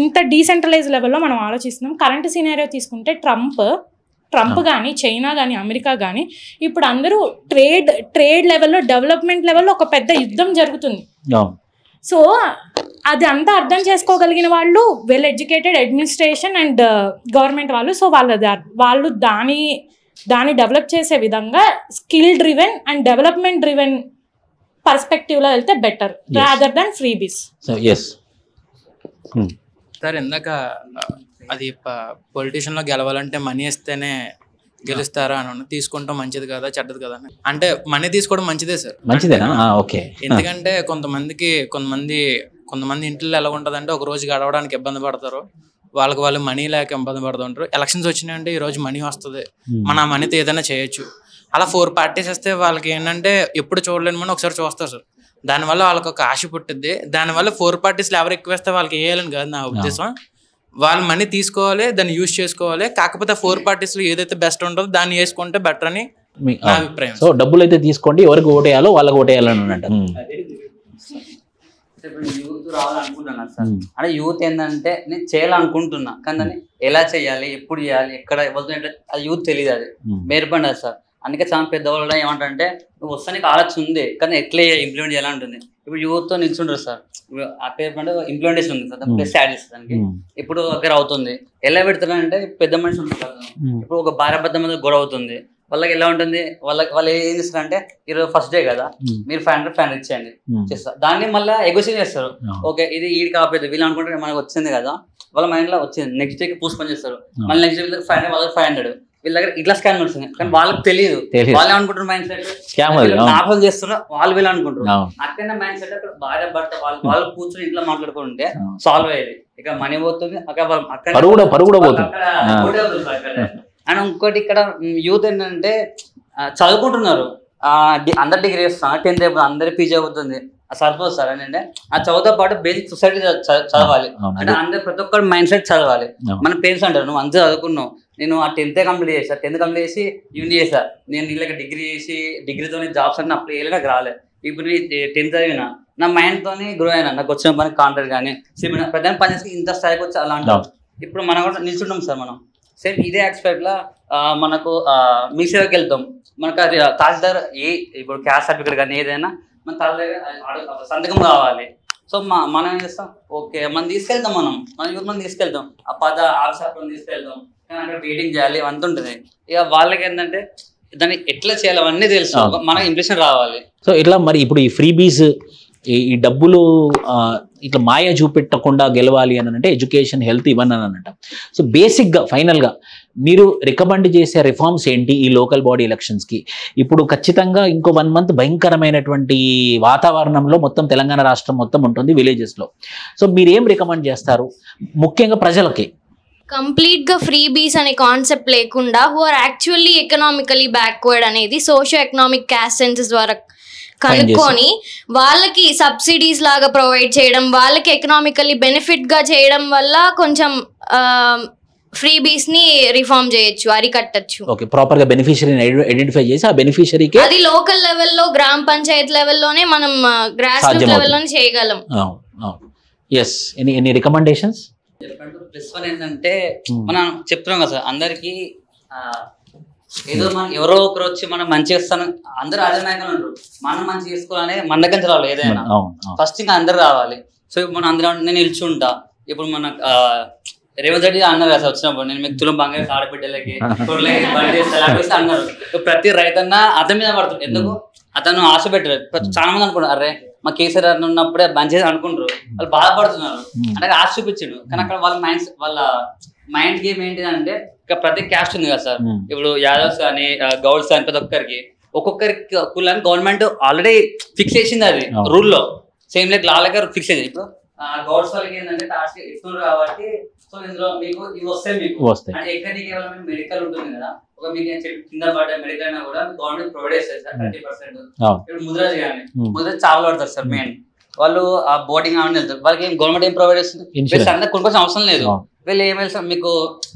ఇంత డీసెంట్రలైజ్ లెవెల్లో మనం ఆలోచిస్తున్నాం. కరెంట్ సినారియో తీసుకుంటే ట్రంప్ కానీ చైనా కానీ అమెరికా కానీ ఇప్పుడు అందరూ ట్రేడ్ లెవెల్లో డెవలప్మెంట్ లెవెల్లో ఒక పెద్ద యుద్ధం జరుగుతుంది. సో అది అంతా అర్థం చేసుకోగలిగిన వాళ్ళు well educated administration and government వాళ్ళు. సో వాళ్ళు దాన్ని డెవలప్ చేసే విధంగా skill driven and development driven పర్స్పెక్టివ్లో వెళ్తే better rather than freebies. Sir ఇందాక అది పొలిటీషియన్లో గెలవాలంటే మనీ ఇస్తేనే గెలుస్తారా అని తీసుకుంటాం మంచిది కదా చెడ్డది కదా అంటే మనీ తీసుకోవడం మంచిదే సార్. మంచిదేనా? ఓకే. ఎందుకంటే కొంతమంది ఇంట్లో ఎలా ఉంటుందంటే ఒక రోజు గడవడానికి ఇబ్బంది పడతారు, వాళ్ళు మనీ లేక ఇబ్బంది పడుతుంటారు. ఎలక్షన్స్ వచ్చినాయంటే ఈ రోజు మనీ వస్తుంది, మన మనీతో ఏదైనా చేయొచ్చు. అలా 4 పార్టీస్ వస్తే వాళ్ళకి ఏంటంటే ఎప్పుడు చూడలేని మనం ఒకసారి చూస్తారు సార్. దానివల్ల వాళ్ళకి ఒక ఆశ పుట్టిద్ది. దానివల్ల 4 పార్టీస్లో ఎవరు ఎక్కువ వేస్తే వాళ్ళకి వేయాలని కాదు నా ఉద్దేశం. వాళ్ళు మనీ తీసుకోవాలి, దాన్ని యూజ్ చేసుకోవాలి. కాకపోతే 4 పార్టీస్లో ఏదైతే బెస్ట్ ఉంటుందో దాన్ని వేసుకుంటే బెటర్ అని నా అభిప్రాయం. సో డబ్బులు అయితే తీసుకోండి, ఎవరికి ఓటేయాలో వాళ్ళకి ఓటేయాలని అంటారు. ఇప్పుడు యూత్ రావాలనుకుంటున్నాను సార్. అంటే యూత్ ఏంటంటే నేను చేయాలనుకుంటున్నా, కానీ దాన్ని ఎలా చేయాలి, ఎప్పుడు చేయాలి, ఎక్కడ ఎవరితో అది యూత్ తెలియదు, అది మేర్పండి సార్. అందుకే చాలా పెద్దవాళ్ళు ఏమంటారంటే నువ్వు వస్తే నీకు ఆలోచన ఉంది కానీ ఎట్లా ఇంప్లిమెంట్ చేయాలని ఉంటుంది. ఇప్పుడు యూత్తో నిల్చుంటారు సార్, ఆ పేరు ఇంప్లిమెంటేషన్ ఉంది సార్, ప్లస్ యాడ్ చేస్తానికి ఇప్పుడు దగ్గర అవుతుంది. ఎలా పెడతారంటే పెద్ద మనిషి ఉంటారు, ఇప్పుడు ఒక భార్యాభర్త మీద గొడవ అవుతుంది, వాళ్ళకి ఎలా ఉంటుంది, వాళ్ళు ఏం చేస్తారంటే ఈరోజు ఫస్ట్ డే కదా మీరు 500 ఇచ్చేయండి చేస్తారు. దాన్ని మళ్ళీ ఎగోసియేట్ చేస్తారు. ఓకే ఇది ఈడికి కాకపోతే వీళ్ళు అనుకుంటే మనకు వచ్చింది కదా, వాళ్ళ మైండ్ లో వచ్చింది, నెక్స్ట్ డేకి పూసుకొని చేస్తారు. మళ్ళీ నెక్స్ట్ డే 500 వాళ్ళకి 500 వీళ్ళ దగ్గర ఇట్లా స్కామ్ నడుస్తుంది. కానీ వాళ్ళకి తెలియదు, వాళ్ళు అనుకుంటారు మైండ్ సెట్ నార్మల్ చేస్తున్నారు, వాళ్ళు వీళ్ళు అనుకుంటారు. అక్కడ మైండ్ సెట్ అక్కడ భార్య భర్త వాళ్ళు కూర్చొని ఇంట్లో మాట్లాడుకుంటే సాల్వ్ అయ్యేది. ఇక మనీ పోతుంది, అండ్ ఇంకోటి ఇక్కడ యూత్ ఏంటంటే చదువుకుంటున్నారు, అందరు డిగ్రీ చేస్తున్నారు, 10th అయిపోతుంది, అందరి పీజీ అవుతుంది, సరిపోదు సార్. ఏంటంటే ఆ చదువుతో పాటు బేసిక్ సొసైటీ చదవాలి. అంటే అందరు ప్రతి ఒక్కరు మైండ్ సెట్ చదవాలి. మన పేరెంట్స్ అంటారు నువ్వు అంతా చదువుకున్నావు, నేను ఆ 10th కంప్లీట్ చేసా, 10th కంప్లీట్ చేసి యూని చేసా, నేను వీళ్ళకి డిగ్రీ చేసి డిగ్రీతో జాబ్స్ అంటే అప్పుడు వేయలేక రాలేదు. ఇప్పుడు 10th చదివినా నా మైండ్ తోని గ్రో అయినా, నాకు వచ్చిన పని కాంట్రాక్ట్ కానీ ప్రధాన పని చేసి ఇంత స్థాయికి వచ్చి అలా అంటారు. ఇప్పుడు మనం కూడా నిల్చుంటాం సార్, మనం సేమ్ ఇదే ఆస్పెక్ట్ లా మనకు మీ సేవకి వెళ్తాం, మనకు తహసీల్దార్ ఇప్పుడు క్యాస్ట్ సర్టిఫికేట్ కానీ ఏదైనా మన తహసీల్దార్ సంతకం కావాలి. సో మనం ఏం చేస్తాం, ఓకే మనం తీసుకెళ్తాం, మనం తీసుకెళ్తాం, ఆ ఆఫీసర్ తీసుకెళ్తాం, అక్కడ మీటింగ్ చేయాలి అంత ఉంటుంది. ఇక వాళ్ళకి ఏంటంటే దాన్ని ఎట్లా చేయాలి అవన్నీ తెలుసు, మనకి ఇంప్రెషన్ రావాలి. సో ఇట్లా మరి ఇప్పుడు ఈ ఫ్రీబీస్ ఈ డబ్బులు ఇట్లా మాయ చూపెట్టకుండా గెలవాలి అని అంటే ఎడ్యుకేషన్ హెల్త్ ఇవన్నీ అని అంట. సో బేసిక్గా ఫైనల్గా మీరు రికమెండ్ చేసే రిఫార్మ్స్ ఏంటి ఈ లోకల్ బాడీ ఎలక్షన్స్కి? ఇప్పుడు ఖచ్చితంగా ఇంకో 1 month భయంకరమైనటువంటి వాతావరణంలో మొత్తం తెలంగాణ రాష్ట్రం మొత్తం ఉంటుంది విలేజెస్లో. సో మీరు ఏం రికమెండ్ చేస్తారు ముఖ్యంగా ప్రజలకి? కంప్లీట్గా ఫ్రీబీస్ అనే కాన్సెప్ట్ లేకుండా who are actually economically backward అనేది సోషియో ఎకనామిక్ క్యాస్ట్ సెన్సెస్ ద్వారా కనుక్కొని వాళ్ళకి సబ్సిడీస్ లాగా ప్రొవైడ్ చేయడం, వాళ్ళకి ఎకనామికల్లీ బెనిఫిట్ గా చేయడం వల్ల కొంచెం ఫ్రీబీస్ ని రిఫార్మ్ చేయొచ్చు, అరికట్టచ్చు. ఓకే, ప్రాపర్ గా బెనిఫిషియరీని ఐడెంటిఫై చేసి ఆ బెనిఫిషియరీకి అది లోకల్ లెవెల్లో గ్రామ పంచాయత్ లెవెల్లోనే మనం గ్రాస్ రూట్ లెవెల్లోనే చేయగలం. yes any recommendations? ప్లస్ 1 ఏంటంటే మనం చెప్తున్నాం కదా సార్, అందరికి ఏదో మనం ఎవరో ఒకరు వచ్చి మనం మంచి చేస్తాను, అందరూ అదే నాయకులు ఉంటారు, మనం మంచి చేసుకోవాలని మన దగ్గర రావాలి. ఏదైనా ఫస్ట్ ఇంకా అందరు రావాలి. సో మనం అందరం నేను నిల్చుంటా, ఇప్పుడు మన రేవంత్ రెడ్డి అన్నారు కదా వచ్చినప్పుడు నేను మీకు తులం బంగారు ఆడబిడ్డలకి అన్నారు. ప్రతి రైతన్న అతని మీద పడుతుంది. ఎందుకు అతను ఆశ పెట్టారు. చాలా మంది అనుకుంటారు అరే మా కేసీఆర్ ఉన్నప్పుడే మంచిది అనుకుంటారు, వాళ్ళు బాధపడుతున్నారు అంటే ఆశ చూపించాడు. కానీ అక్కడ వాళ్ళ మైండ్ గేమ్ ఏంటిదంటే ఇక ప్రతి క్యాస్ట్ ఉంది కదా సార్, ఇప్పుడు యాదవ్స్ కానీ గౌడ్స్ కానీ ప్రతి ఒక్కరికి ఒక్కొక్కరికి కులాన్ని గవర్నమెంట్ ఆల్రెడీ ఫిక్స్ చేసింది, అది రూల్లో సేమ్ లైక్ లా దగ్గర ఫిక్స్ చేసింది. ఇప్పుడు గౌడ్స్ వాళ్ళకి ఏంటంటే టాస్క్ ఇస్తున్నారు కాబట్టి సో ఇందులో మీకు ఇవి వస్తాయి, మీకు అంటే ఎక్కడికి కేవలం మెడికల్ ఉంటుంది కదా, ఒక మీకు కింద పడ్డ మెడికల్ అయినా కూడా గవర్నమెంట్ ప్రొవైడ్ చేస్తారు సార్ 30%. ఇప్పుడు ముద్రాజ్ కానీ ముద్రాజ్ చాలా పడతారు సార్ మెయిన్. వాళ్ళు ఆ బోటింగ్ అవన్నీ వెళ్తారు. వాళ్ళకి ఏం గవర్నమెంట్ ఏం ప్రొవైడ్ చేస్తుంది? Insurance. అందరికి కొనుక్కోవాల్సిన అవసరం లేదు. వీళ్ళు ఏం వెళ్తాం, మీకు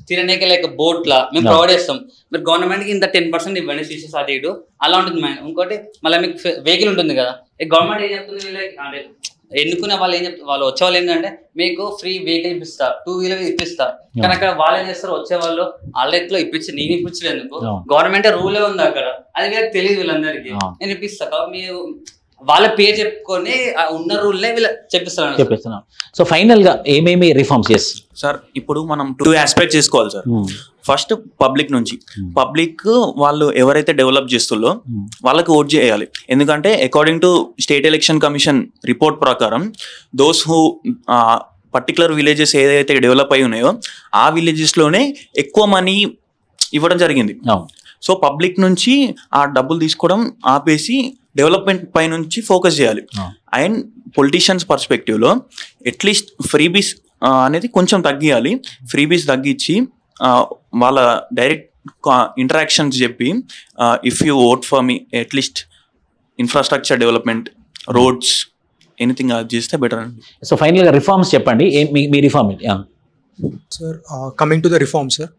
తిననీకి లైక్ బోట్లా మేము ప్రొవైడ్ చేస్తాం. మీరు గవర్నమెంట్కి ఇంత 10% ఇవ్వండి, సీసీస్ అది ఇటు అలా ఉంటుంది. ఇంకోటి మళ్ళీ మీకు వెహికల్ ఉంటుంది కదా, గవర్నమెంట్ ఏం చెప్తుంది వీళ్ళకి అంటే ఎన్నుకునే వాళ్ళు ఏం చెప్తారు, వాళ్ళు వచ్చే వాళ్ళు ఏంటంటే మీకు ఫ్రీ వెహికల్ ఇప్పిస్తా, 2 వీలర్ ఇప్పిస్తా. కానీ అక్కడ వాళ్ళు ఏం చేస్తారు, వచ్చే వాళ్ళు వాళ్ళలో ఇప్పించి నేను ఇప్పించలేదు ఎందుకు, గవర్నమెంట్ రూలే ఉంది అక్కడ, అది వీళ్ళకి తెలియదు వీళ్ళందరికీ. నేను ఇప్పిస్తా కాబట్టి మీరు వాళ్ళ పేరు చెప్పుకొని ఉన్న రూల్నే వీళ్ళు చెప్పిస్తున్నాను. సో ఫైనల్ గా ఏమేమి రిఫార్మ్స్ చేస్తారు సార్? ఇప్పుడు మనం 2 ఆస్పెక్ట్స్ చేసుకోవాలి సార్. ఫస్ట్ పబ్లిక్ నుంచి, పబ్లిక్ వాళ్ళు ఎవరైతే డెవలప్ చేస్తుందో వాళ్ళకి ఓట్ చేయాలి. ఎందుకంటే according to state election commission report ప్రకారం దోస్ హూ పర్టికులర్ విలేజెస్ ఏదైతే డెవలప్ అయి ఉన్నాయో ఆ విలేజెస్లోనే ఎక్కువ మనీ ఇవ్వడం జరిగింది. సో పబ్లిక్ నుంచి ఆ డబ్బులు తీసుకోవడం ఆపేసి డెవలప్మెంట్ పై నుంచి ఫోకస్ చేయాలి. అండ్ పొలిటీషియన్స్ పర్స్పెక్టివ్లో అట్లీస్ట్ ఫ్రీబీస్ అనేది కొంచెం తగ్గియాలి. ఫ్రీబీస్ తగ్గించి వాళ్ళ డైరెక్ట్ ఇంటరాక్షన్స్ చెప్పి if you vote for me at least infrastructure development, roads, anything అది చేస్తే బెటర్ అండి. సో ఫైనల్గా రిఫార్మ్స్ చెప్పండి, మీ reform. Sir coming to the reform sir,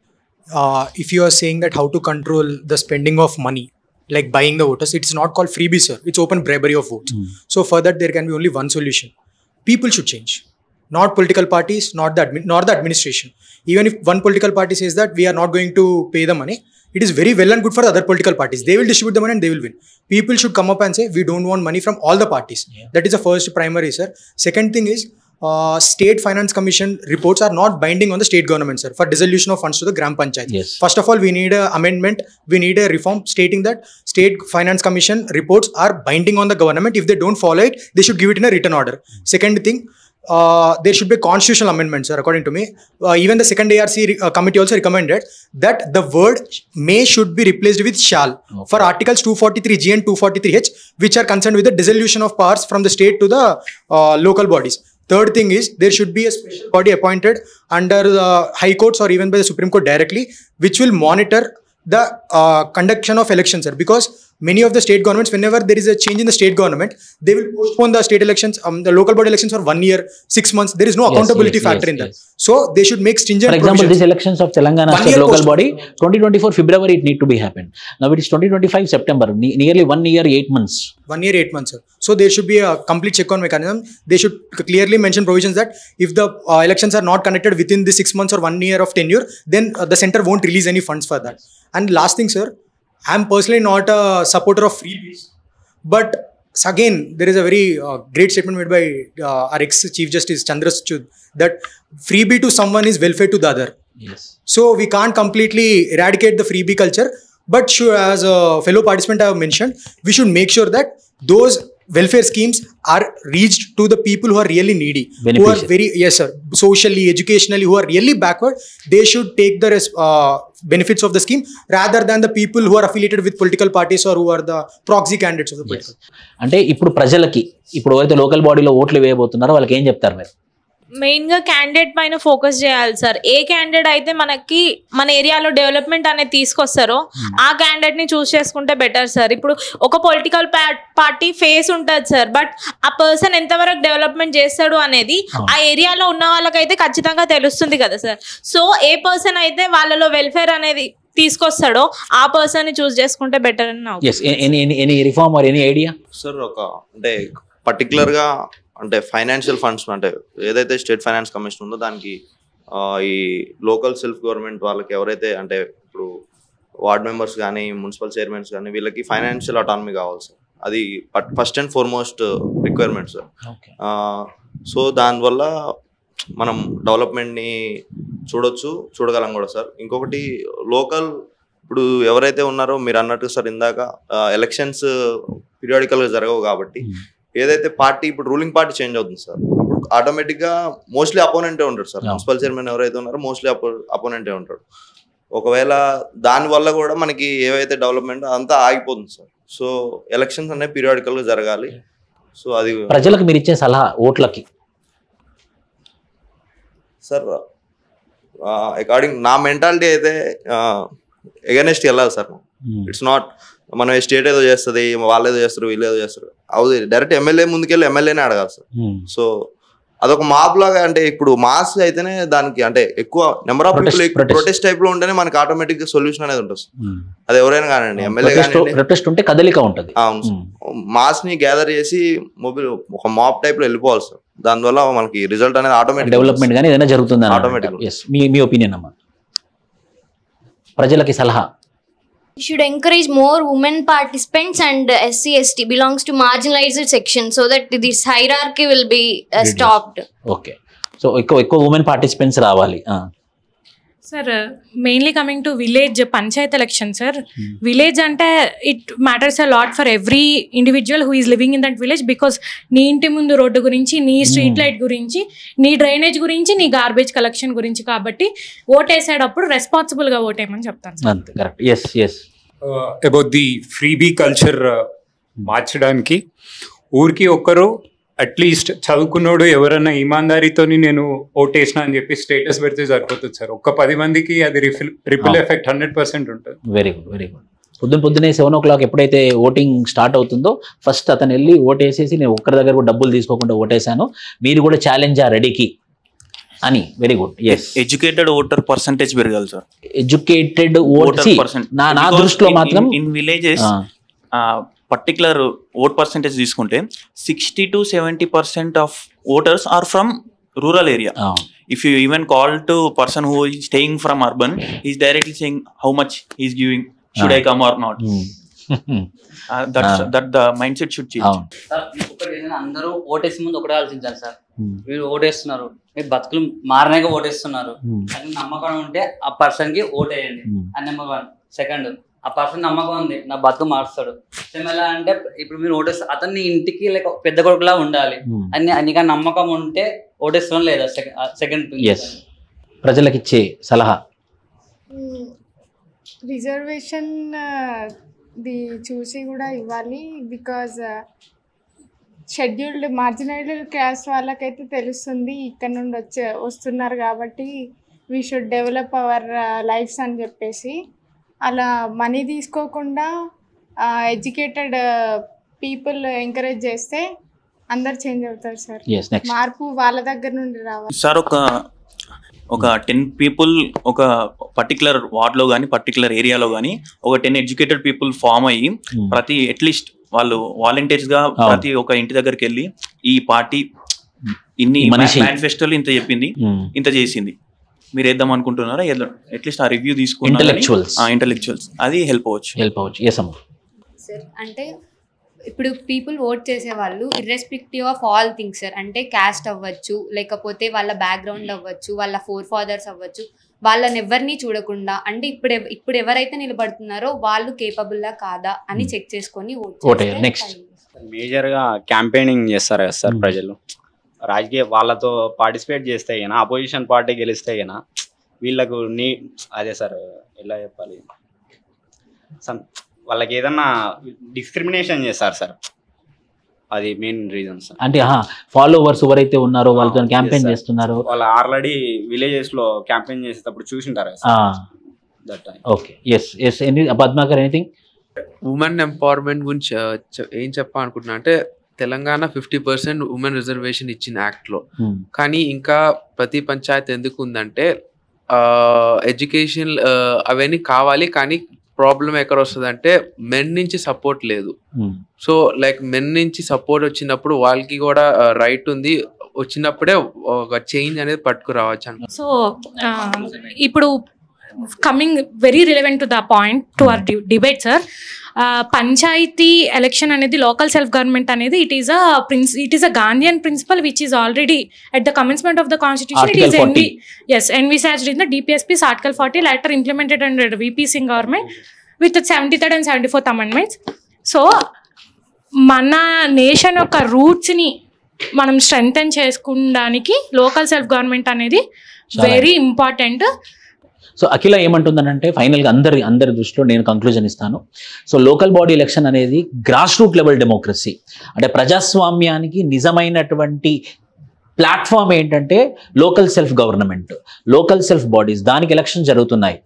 if you are saying that how to control the spending of money, like buying the voters, it's not called freebie, sir. It's open bribery of votes. So for that, there can be only one solution. People should change. Not political parties, not the administration. Even if one political party says that we are not going to pay the money, it is very well and good for the other political parties. They will distribute the money and they will win. People should come up and say, we don't want money from all the parties. That is the first primary, sir. Second thing is, State Finance Commission reports are not binding on the state government, sir, for dissolution of funds to the Gram Panchayat. First of all, we need an amendment, we need a reform stating that State Finance Commission reports are binding on the government. If they don't follow it, they should give it in a written order. Second thing, there should be a constitutional amendment, sir, according to me. Even the second ARC committee also recommended that the word may should be replaced with shall for articles 243G and 243H, which are concerned with the dissolution of powers from the state to the local bodies. Third thing is, there should be a special body appointed under the High Courts or even by the Supreme Court directly, which will monitor the conduction of elections, sir. Because many of the state governments, whenever there is a change in the state government, they will postpone the state elections, the local body elections for 1 year, 6 months. There is no accountability factor in that. So they should make stringent For example, provisions. these elections of Telangana state local body, 2024 February it need to be happened. Now it is 2025 September, nearly 1 year 8 months. 1 year 8 months, sir. So there should be a complete check on mechanism. They should clearly mention provisions that if the elections are not conducted within the 6 months or 1 year of tenure, then the center won't release any funds for that. And last thing, sir, I am personally not a supporter of freebies, but again, there is a very great statement made by our ex-Chief Justice Chandrachud that freebie to someone is welfare to the other. Yes. So we can't completely eradicate the freebie culture, but as a fellow participant I have mentioned, we should make sure that those welfare schemes are reached to the people who are really needy, who are very, yes sir, socially, educationally, who are really backward. They should take the benefits of the scheme rather than the people who are affiliated with political parties or who are the proxy candidates of the political. అంటే ఇప్పుడు ప్రజలకి ఇప్పుడు ఎవరైతే local బాడీలో ఓట్లు వేయబోతున్నారో వాళ్ళకి ఏం చెప్తారు మీరు? మెయిన్గా క్యాండిడేట్ పైన ఫోకస్ చేయాలి సార్. ఏ క్యాండిడేట్ అయితే మనకి మన ఏరియాలో డెవలప్మెంట్ అనేది తీసుకొస్తారో ఆ క్యాండిడేట్ ని చూస్ చేసుకుంటే బెటర్ సార్. ఇప్పుడు ఒక పొలిటికల్ పార్టీ ఫేస్ ఉంటుంది సార్, బట్ ఆ పర్సన్ ఎంతవరకు డెవలప్మెంట్ చేస్తాడు అనేది ఆ ఏరియాలో ఉన్న వాళ్ళకైతే ఖచ్చితంగా తెలుస్తుంది కదా సార్. సో ఏ పర్సన్ అయితే వాళ్ళలో వెల్ఫేర్ అనేది తీసుకొస్తాడో ఆ పర్సన్ ని చూస్ చేసుకుంటే బెటర్ అని నా any reform or any idea? Sir ఒక అంటే పర్టికులర్ గా అంటే ఫైనాన్షియల్ ఫండ్స్ అంటే ఏదైతే స్టేట్ ఫైనాన్స్ కమిషన్ ఉందో దానికి ఈ లోకల్ సెల్ఫ్ గవర్నమెంట్ వాళ్ళకి ఎవరైతే అంటే ఇప్పుడు వార్డ్ మెంబర్స్ కానీ మున్సిపల్ చైర్మన్స్ కానీ వీళ్ళకి ఫైనాన్షియల్ అటానమీ కావాలి సార్. అది first and foremost requirement sir. So దానివల్ల మనం డెవలప్మెంట్ని చూడగలం కూడా సార్. ఇంకొకటి లోకల్ ఇప్పుడు ఎవరైతే ఉన్నారో మీరు అన్నట్టు సార్ ఇందాక ఎలక్షన్స్ పీరియాడికల్గా జరగవు కాబట్టి ఏదైతే పార్టీ ఇప్పుడు రూలింగ్ పార్టీ చేంజ్ అవుతుంది సార్, అప్పుడు ఆటోమేటిక్గా మోస్ట్లీ అపోనెంటే ఉంటాడు సార్. మున్సిపల్ చైర్మన్ ఎవరైతే ఉన్నారో మోస్ట్లీ అపోనెంటే ఉంటాడు. ఒకవేళ దానివల్ల కూడా మనకి ఏవైతే డెవలప్మెంట్ అంతా ఆగిపోతుంది సార్. సో ఎలక్షన్స్ అనేవి పీరియాడికల్గా జరగాలి. సో అది ప్రజలకు మీరు ఇచ్చే సలహా ఓట్లకి సార్ అకార్డింగ్ నా మెంటాలిటీ అయితే ఎగనెస్ట్ వెళ్ళాలి సార్. ఇట్స్ నాట్ మనం స్టేట్ ఏదో చేస్తుంది, వాళ్ళు ఏదో చేస్తారు, వీళ్ళు ఏదో చేస్తారు. అవుతుంది, డైరెక్ట్ ఎమ్మెల్యే ముందుకెళ్ళి ఎమ్మెల్యేనే అడగాలి సార్. సో అదొక మాప్ లాగా, అంటే ఇప్పుడు మాస్ అయితేనే దానికి అంటే ఎక్కువ number of people protest type లో ఉంటేనే మనకి ఆటోమేటిక్ గా సొల్యూషన్ అనేది ఉంటుంది. అది ఎవరైనా కానివ్వండి, ఎమ్మెల్యే ప్రొటెస్ట్ ఉంటే కదలిక ఉంటుంది. అవును, మాస్ ని గ్యాదర్ చేసి మొబైల్ ఒక మాప్ టైప్ లో వెళ్ళిపోవాలి సార్. దానివల్ల మనకి రిజల్ట్ అనేది ఆటోమేటిక్ డెవలప్మెంట్ కానీ ఏదైనా జరుగుతుంది ఆటోమేటిక్. మీ ఒపీనియన్ అమ్మా, ప్రజలకి సలహా? should encourage more women participants and SC/ST belongs to marginalized section so that this hierarchy will be stopped. Okay, so ఎక్కువ ఉమెన్ పార్టిసిపెంట్స్ రావాలి. Sir mainly coming to village panchayat election sir, village అంటే it matters a lot for every individual who is living in that village. Because నీ ఇంటి ముందు road గురించి, నీ street light గురించి, నీ డ్రైనేజ్ గురించి, నీ గార్బేజ్ కలెక్షన్ గురించి, కాబట్టి ఓటేసేటప్పుడు రెస్పాన్సిబుల్గా ఓటేయమని చెప్తాను సార్. అంతే, correct. Yes yes about the freebie culture మార్చడానికి ఊరికి ఒక్కరు అట్లీస్ట్ చదువుకున్నోడు ఎవరైనా ఇమాందారీతోని నేను ఓటేసిన అని చెప్పి స్టేటస్ పెడితే సరిపోతుంది సార్. ఒక్క 10 మందికి అది రిపిల్ ఎఫెక్ట్ 100% ఉంటుంది. Very good, very good. పొద్దున్నే 7 o'clock ఎప్పుడైతే ఓటింగ్ స్టార్ట్ అవుతుందో ఫస్ట్ అతను వెళ్ళి ఓటేసేసి నేను ఒక్కరి దగ్గర కూడా డబ్బులు తీసుకోకుండా ఓటేసాను, మీరు కూడా ఛాలెంజ్ ఆ రెడీకి అని. Very good. Yes, educated voter percentage పెరగాలి సార్. ఎడ్యుకేటెడ్ ఓటర్ నా దృష్టిలో మాత్రం in villages particular vote percentage తీసుకుంటే 60 to 70% of voters are from rural area. If you even call to person who is staying from urban, he is directly saying how much he is giving, should I come or not. That the mindset should change. ఒకటి అందరూ ఓటేసే ముందు ఒకటే ఆలోచించాలి sir. మీరు ఓటేస్తున్నారు, మీరు బతుకులు మారనేగా ఓటేస్తున్నారు అని నమ్మకం ఉంటే ఆ పర్సన్ కి ఓటేయండి అని నెంబర్ 1. సెకండ్, ఆ పర్సన్ నమ్మకం ఉంది నా బతుకు మారుస్తాడు. సేమ్ ఎలా అంటే ఇప్పుడు మీరు ఓటేస్తారు, అతన్ని ఇంటికి లైక్ పెద్ద కొడుకులా ఉండాలి అని నీకు నమ్మకం ఉంటే ఓటేస్తాం లేదా. సెకండ్ ప్రజలకు ఇచ్చే సలహా? రిజర్వేషన్ ది చూసి కూడా ఇవ్వాలి. బికాజ్ షెడ్యూల్డ్ మార్జినల్ క్యాస్ట్ వాళ్ళకైతే తెలుస్తుంది ఇక్కడ నుండి వస్తున్నారు కాబట్టి we should develop our lifes అని చెప్పేసి, అలా మనీ తీసుకోకుండా ఎడ్యుకేటెడ్ పీపుల్ ఎంకరేజ్ చేస్తే అందరు చేంజ్ అవుతారు సార్. మార్పు వాళ్ళ దగ్గర నుండి రావాలి సార్. ఒక 10 people ఒక పర్టికులర్ వార్డ్ లో కానీ పర్టికులర్ ఏరియాలో కానీ ఒక 10 ఎడ్యుకేటెడ్ పీపుల్ ఫామ్ అయ్యి ప్రతి అట్లీస్ట్ వాళ్ళు వాలంటీర్స్ గా ప్రతి ఒక ఇంటి దగ్గరికి వెళ్ళి ఈ పార్టీ ఇన్ని మేనిఫెస్టోలు ఇంత చెప్పింది, ఇంత చేసింది, మీరు వేద్దాం అనుకుంటున్నారా, అట్లీస్ట్ ఆ రివ్యూ తీసుకున్నారు ఇంటెలెక్చువల్స్, అది హెల్ప్ అవ్వచ్చు. సార్ అంటే ఇప్పుడు పీపుల్ ఓట్ చేసే వాళ్ళు irrespective of all things sir, అంటే క్యాస్ట్ అవ్వచ్చు, లేకపోతే వాళ్ళ బ్యాక్గ్రౌండ్ అవ్వచ్చు, వాళ్ళ ఫోర్ ఫాదర్స్ అవ్వచ్చు, వాళ్ళని ఎవరిని చూడకుండా అంటే ఇప్పుడు ఎవరైతే నిలబడుతున్నారో వాళ్ళు కేపబుల్లా కాదా అని చెక్ చేసుకొని ఓట్. మేజర్ గా క్యాంపెయినింగ్ చేస్తారు కదా సార్ ప్రజలు, రాజకీయ వాళ్ళతో పార్టిసిపేట్ చేస్తే అయినా అపోజిషన్ పార్టీ గెలిస్తే అయినా వీళ్ళకు అదే సార్ ఎలా చెప్పాలి, వాళ్ళకి ఏదన్నా డిస్క్రిమినేషన్ చేస్తారు సార్, అది మెయిన్ రీజన్ సార్. అంటే ఫాలోవర్స్ ఎవరైతే ఉన్నారో వాళ్ళతో క్యాంపెయిన్ చేస్తున్నారు, వాళ్ళు ఆల్రెడీ విలేజెస్ లో క్యాంపెయిన్ చేసేటప్పుడు చూసింటారు. Okay, yes yes. Padmakar anything? Women empowerment గురించి ఏం చెప్పాలనుకుంటున్నా అంటే తెలంగాణ 50% ఉమెన్ రిజర్వేషన్ ఇచ్చిన యాక్ట్లో, కానీ ఇంకా ప్రతి పంచాయతీ ఎందుకు ఉందంటే ఎడ్యుకేషన్ అవన్నీ కావాలి, కానీ ప్రాబ్లం ఎక్కడ వస్తుంది అంటే మెన్ నుంచి సపోర్ట్ లేదు. సో లైక్ మెన్ నుంచి సపోర్ట్ వచ్చినప్పుడు వాళ్ళకి కూడా రైట్ ఉంది, వచ్చినప్పుడే ఒక చేంజ్ అనేది పట్టుకురావచ్చు అంట. సో ఇప్పుడు coming very relevant to the point to our debate sir, panchayati election అనేది లోకల్ సెల్ఫ్ గవర్నమెంట్ అనేది it is a Gandhian principle which is already at the commencement of the constitution. It is envisaged in the DPSP's Article 40, later implemented under VP Singh government with the 73rd and 74th amendments. So మన nation యొక్క రూట్స్ని మనం strengthen చేసుకోవడానికి local self government అనేది very important. So అఖిల ఏమంటుందనంటే ఫైనల్గా అందరి దృష్టిలో నేను conclusion ఇస్తాను. సో లోకల్ బాడీ ఎలక్షన్ అనేది గ్రాస్ రూట్ లెవెల్ డెమోక్రసీ, అంటే ప్రజాస్వామ్యానికి నిజమైనటువంటి ప్లాట్ఫామ్ ఏంటంటే local self government, local self bodies, దానికి ఎలక్షన్ జరుగుతున్నాయి.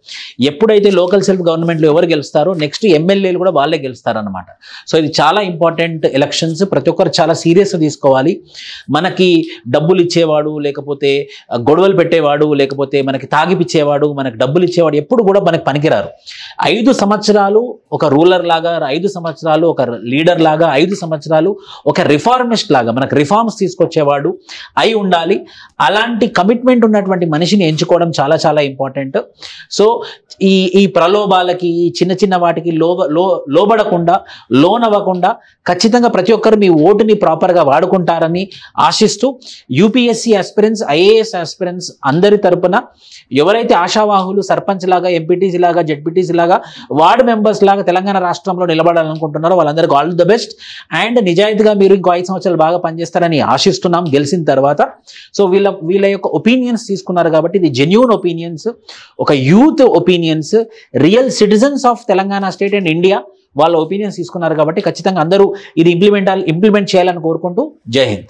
ఎప్పుడైతే లోకల్ సెల్ఫ్ గవర్నమెంట్లో ఎవరు గెలుస్తారో నెక్స్ట్ ఎమ్మెల్యేలు కూడా వాళ్ళే గెలుస్తారన్నమాట. సో ఇది చాలా ఇంపార్టెంట్ ఎలక్షన్స్, ప్రతి ఒక్కరు చాలా సీరియస్గా తీసుకోవాలి. మనకి డబ్బులు ఇచ్చేవాడు, లేకపోతే గొడవలు పెట్టేవాడు, లేకపోతే మనకి తాగిపిచ్చేవాడు, మనకి డబ్బులు ఇచ్చేవాడు ఎప్పుడు కూడా మనకి పనికిరారు. 5 సంవత్సరాలు ఒక రూలర్ లాగా, 5 సంవత్సరాలు ఒక లీడర్ లాగా, 5 సంవత్సరాలు ఒక రిఫార్మిస్ట్ లాగా మనకు రిఫార్మ్స్ తీసుకొచ్చేవాడు అయి ఉండాలి. అలాంటి కమిట్మెంట్ ఉన్నటువంటి మనిషిని ఎంచుకోవడం చాలా చాలా ఇంపార్టెంట్. సో ఈ ప్రలోభాలకి, ఈ చిన్న చిన్న వాటికి లోబడకుండా, లోనవ్వకుండా ఖచ్చితంగా ప్రతి ఒక్కరు మీ ఓటుని ప్రాపర్గా వాడుకుంటారని ఆశిస్తూ యూపీఎస్సీ ఆస్పిరెంట్స్, ఐఏఎస్ ఆస్పిరెంట్స్ అందరి తరపున ఎవరైతే ఆశావాహులు సర్పంచ్ లాగా, ఎంపీటీసీ లాగా, జెడ్పీటీసీ లాగా, వార్డు మెంబర్స్ లాగా తెలంగాణ రాష్ట్రంలో నిలబడాలనుకుంటున్నారో వాళ్ళందరికీ ఆల్ ది బెస్ట్. అండ్ నిజాయితీగా మీరు ఇంకో 5 సంవత్సరాలు బాగా పనిచేస్తారని ఆశిస్తున్నాం గెలిచిన తర్వాత. సో వీళ్ళ యొక్క ఒపీనియన్స్ తీసుకున్నారు కాబట్టి ఇది జెన్యూన్ ఒపీనియన్స్, ఒక youth opinions, real citizens of Telangana state and India వాళ్ళ ఒపీనియన్స్ తీసుకున్నారు కాబట్టి ఖచ్చితంగా అందరూ ఇది ఇంప్లిమెంట్ చేయాలని కోరుకుంటూ జై హింద్.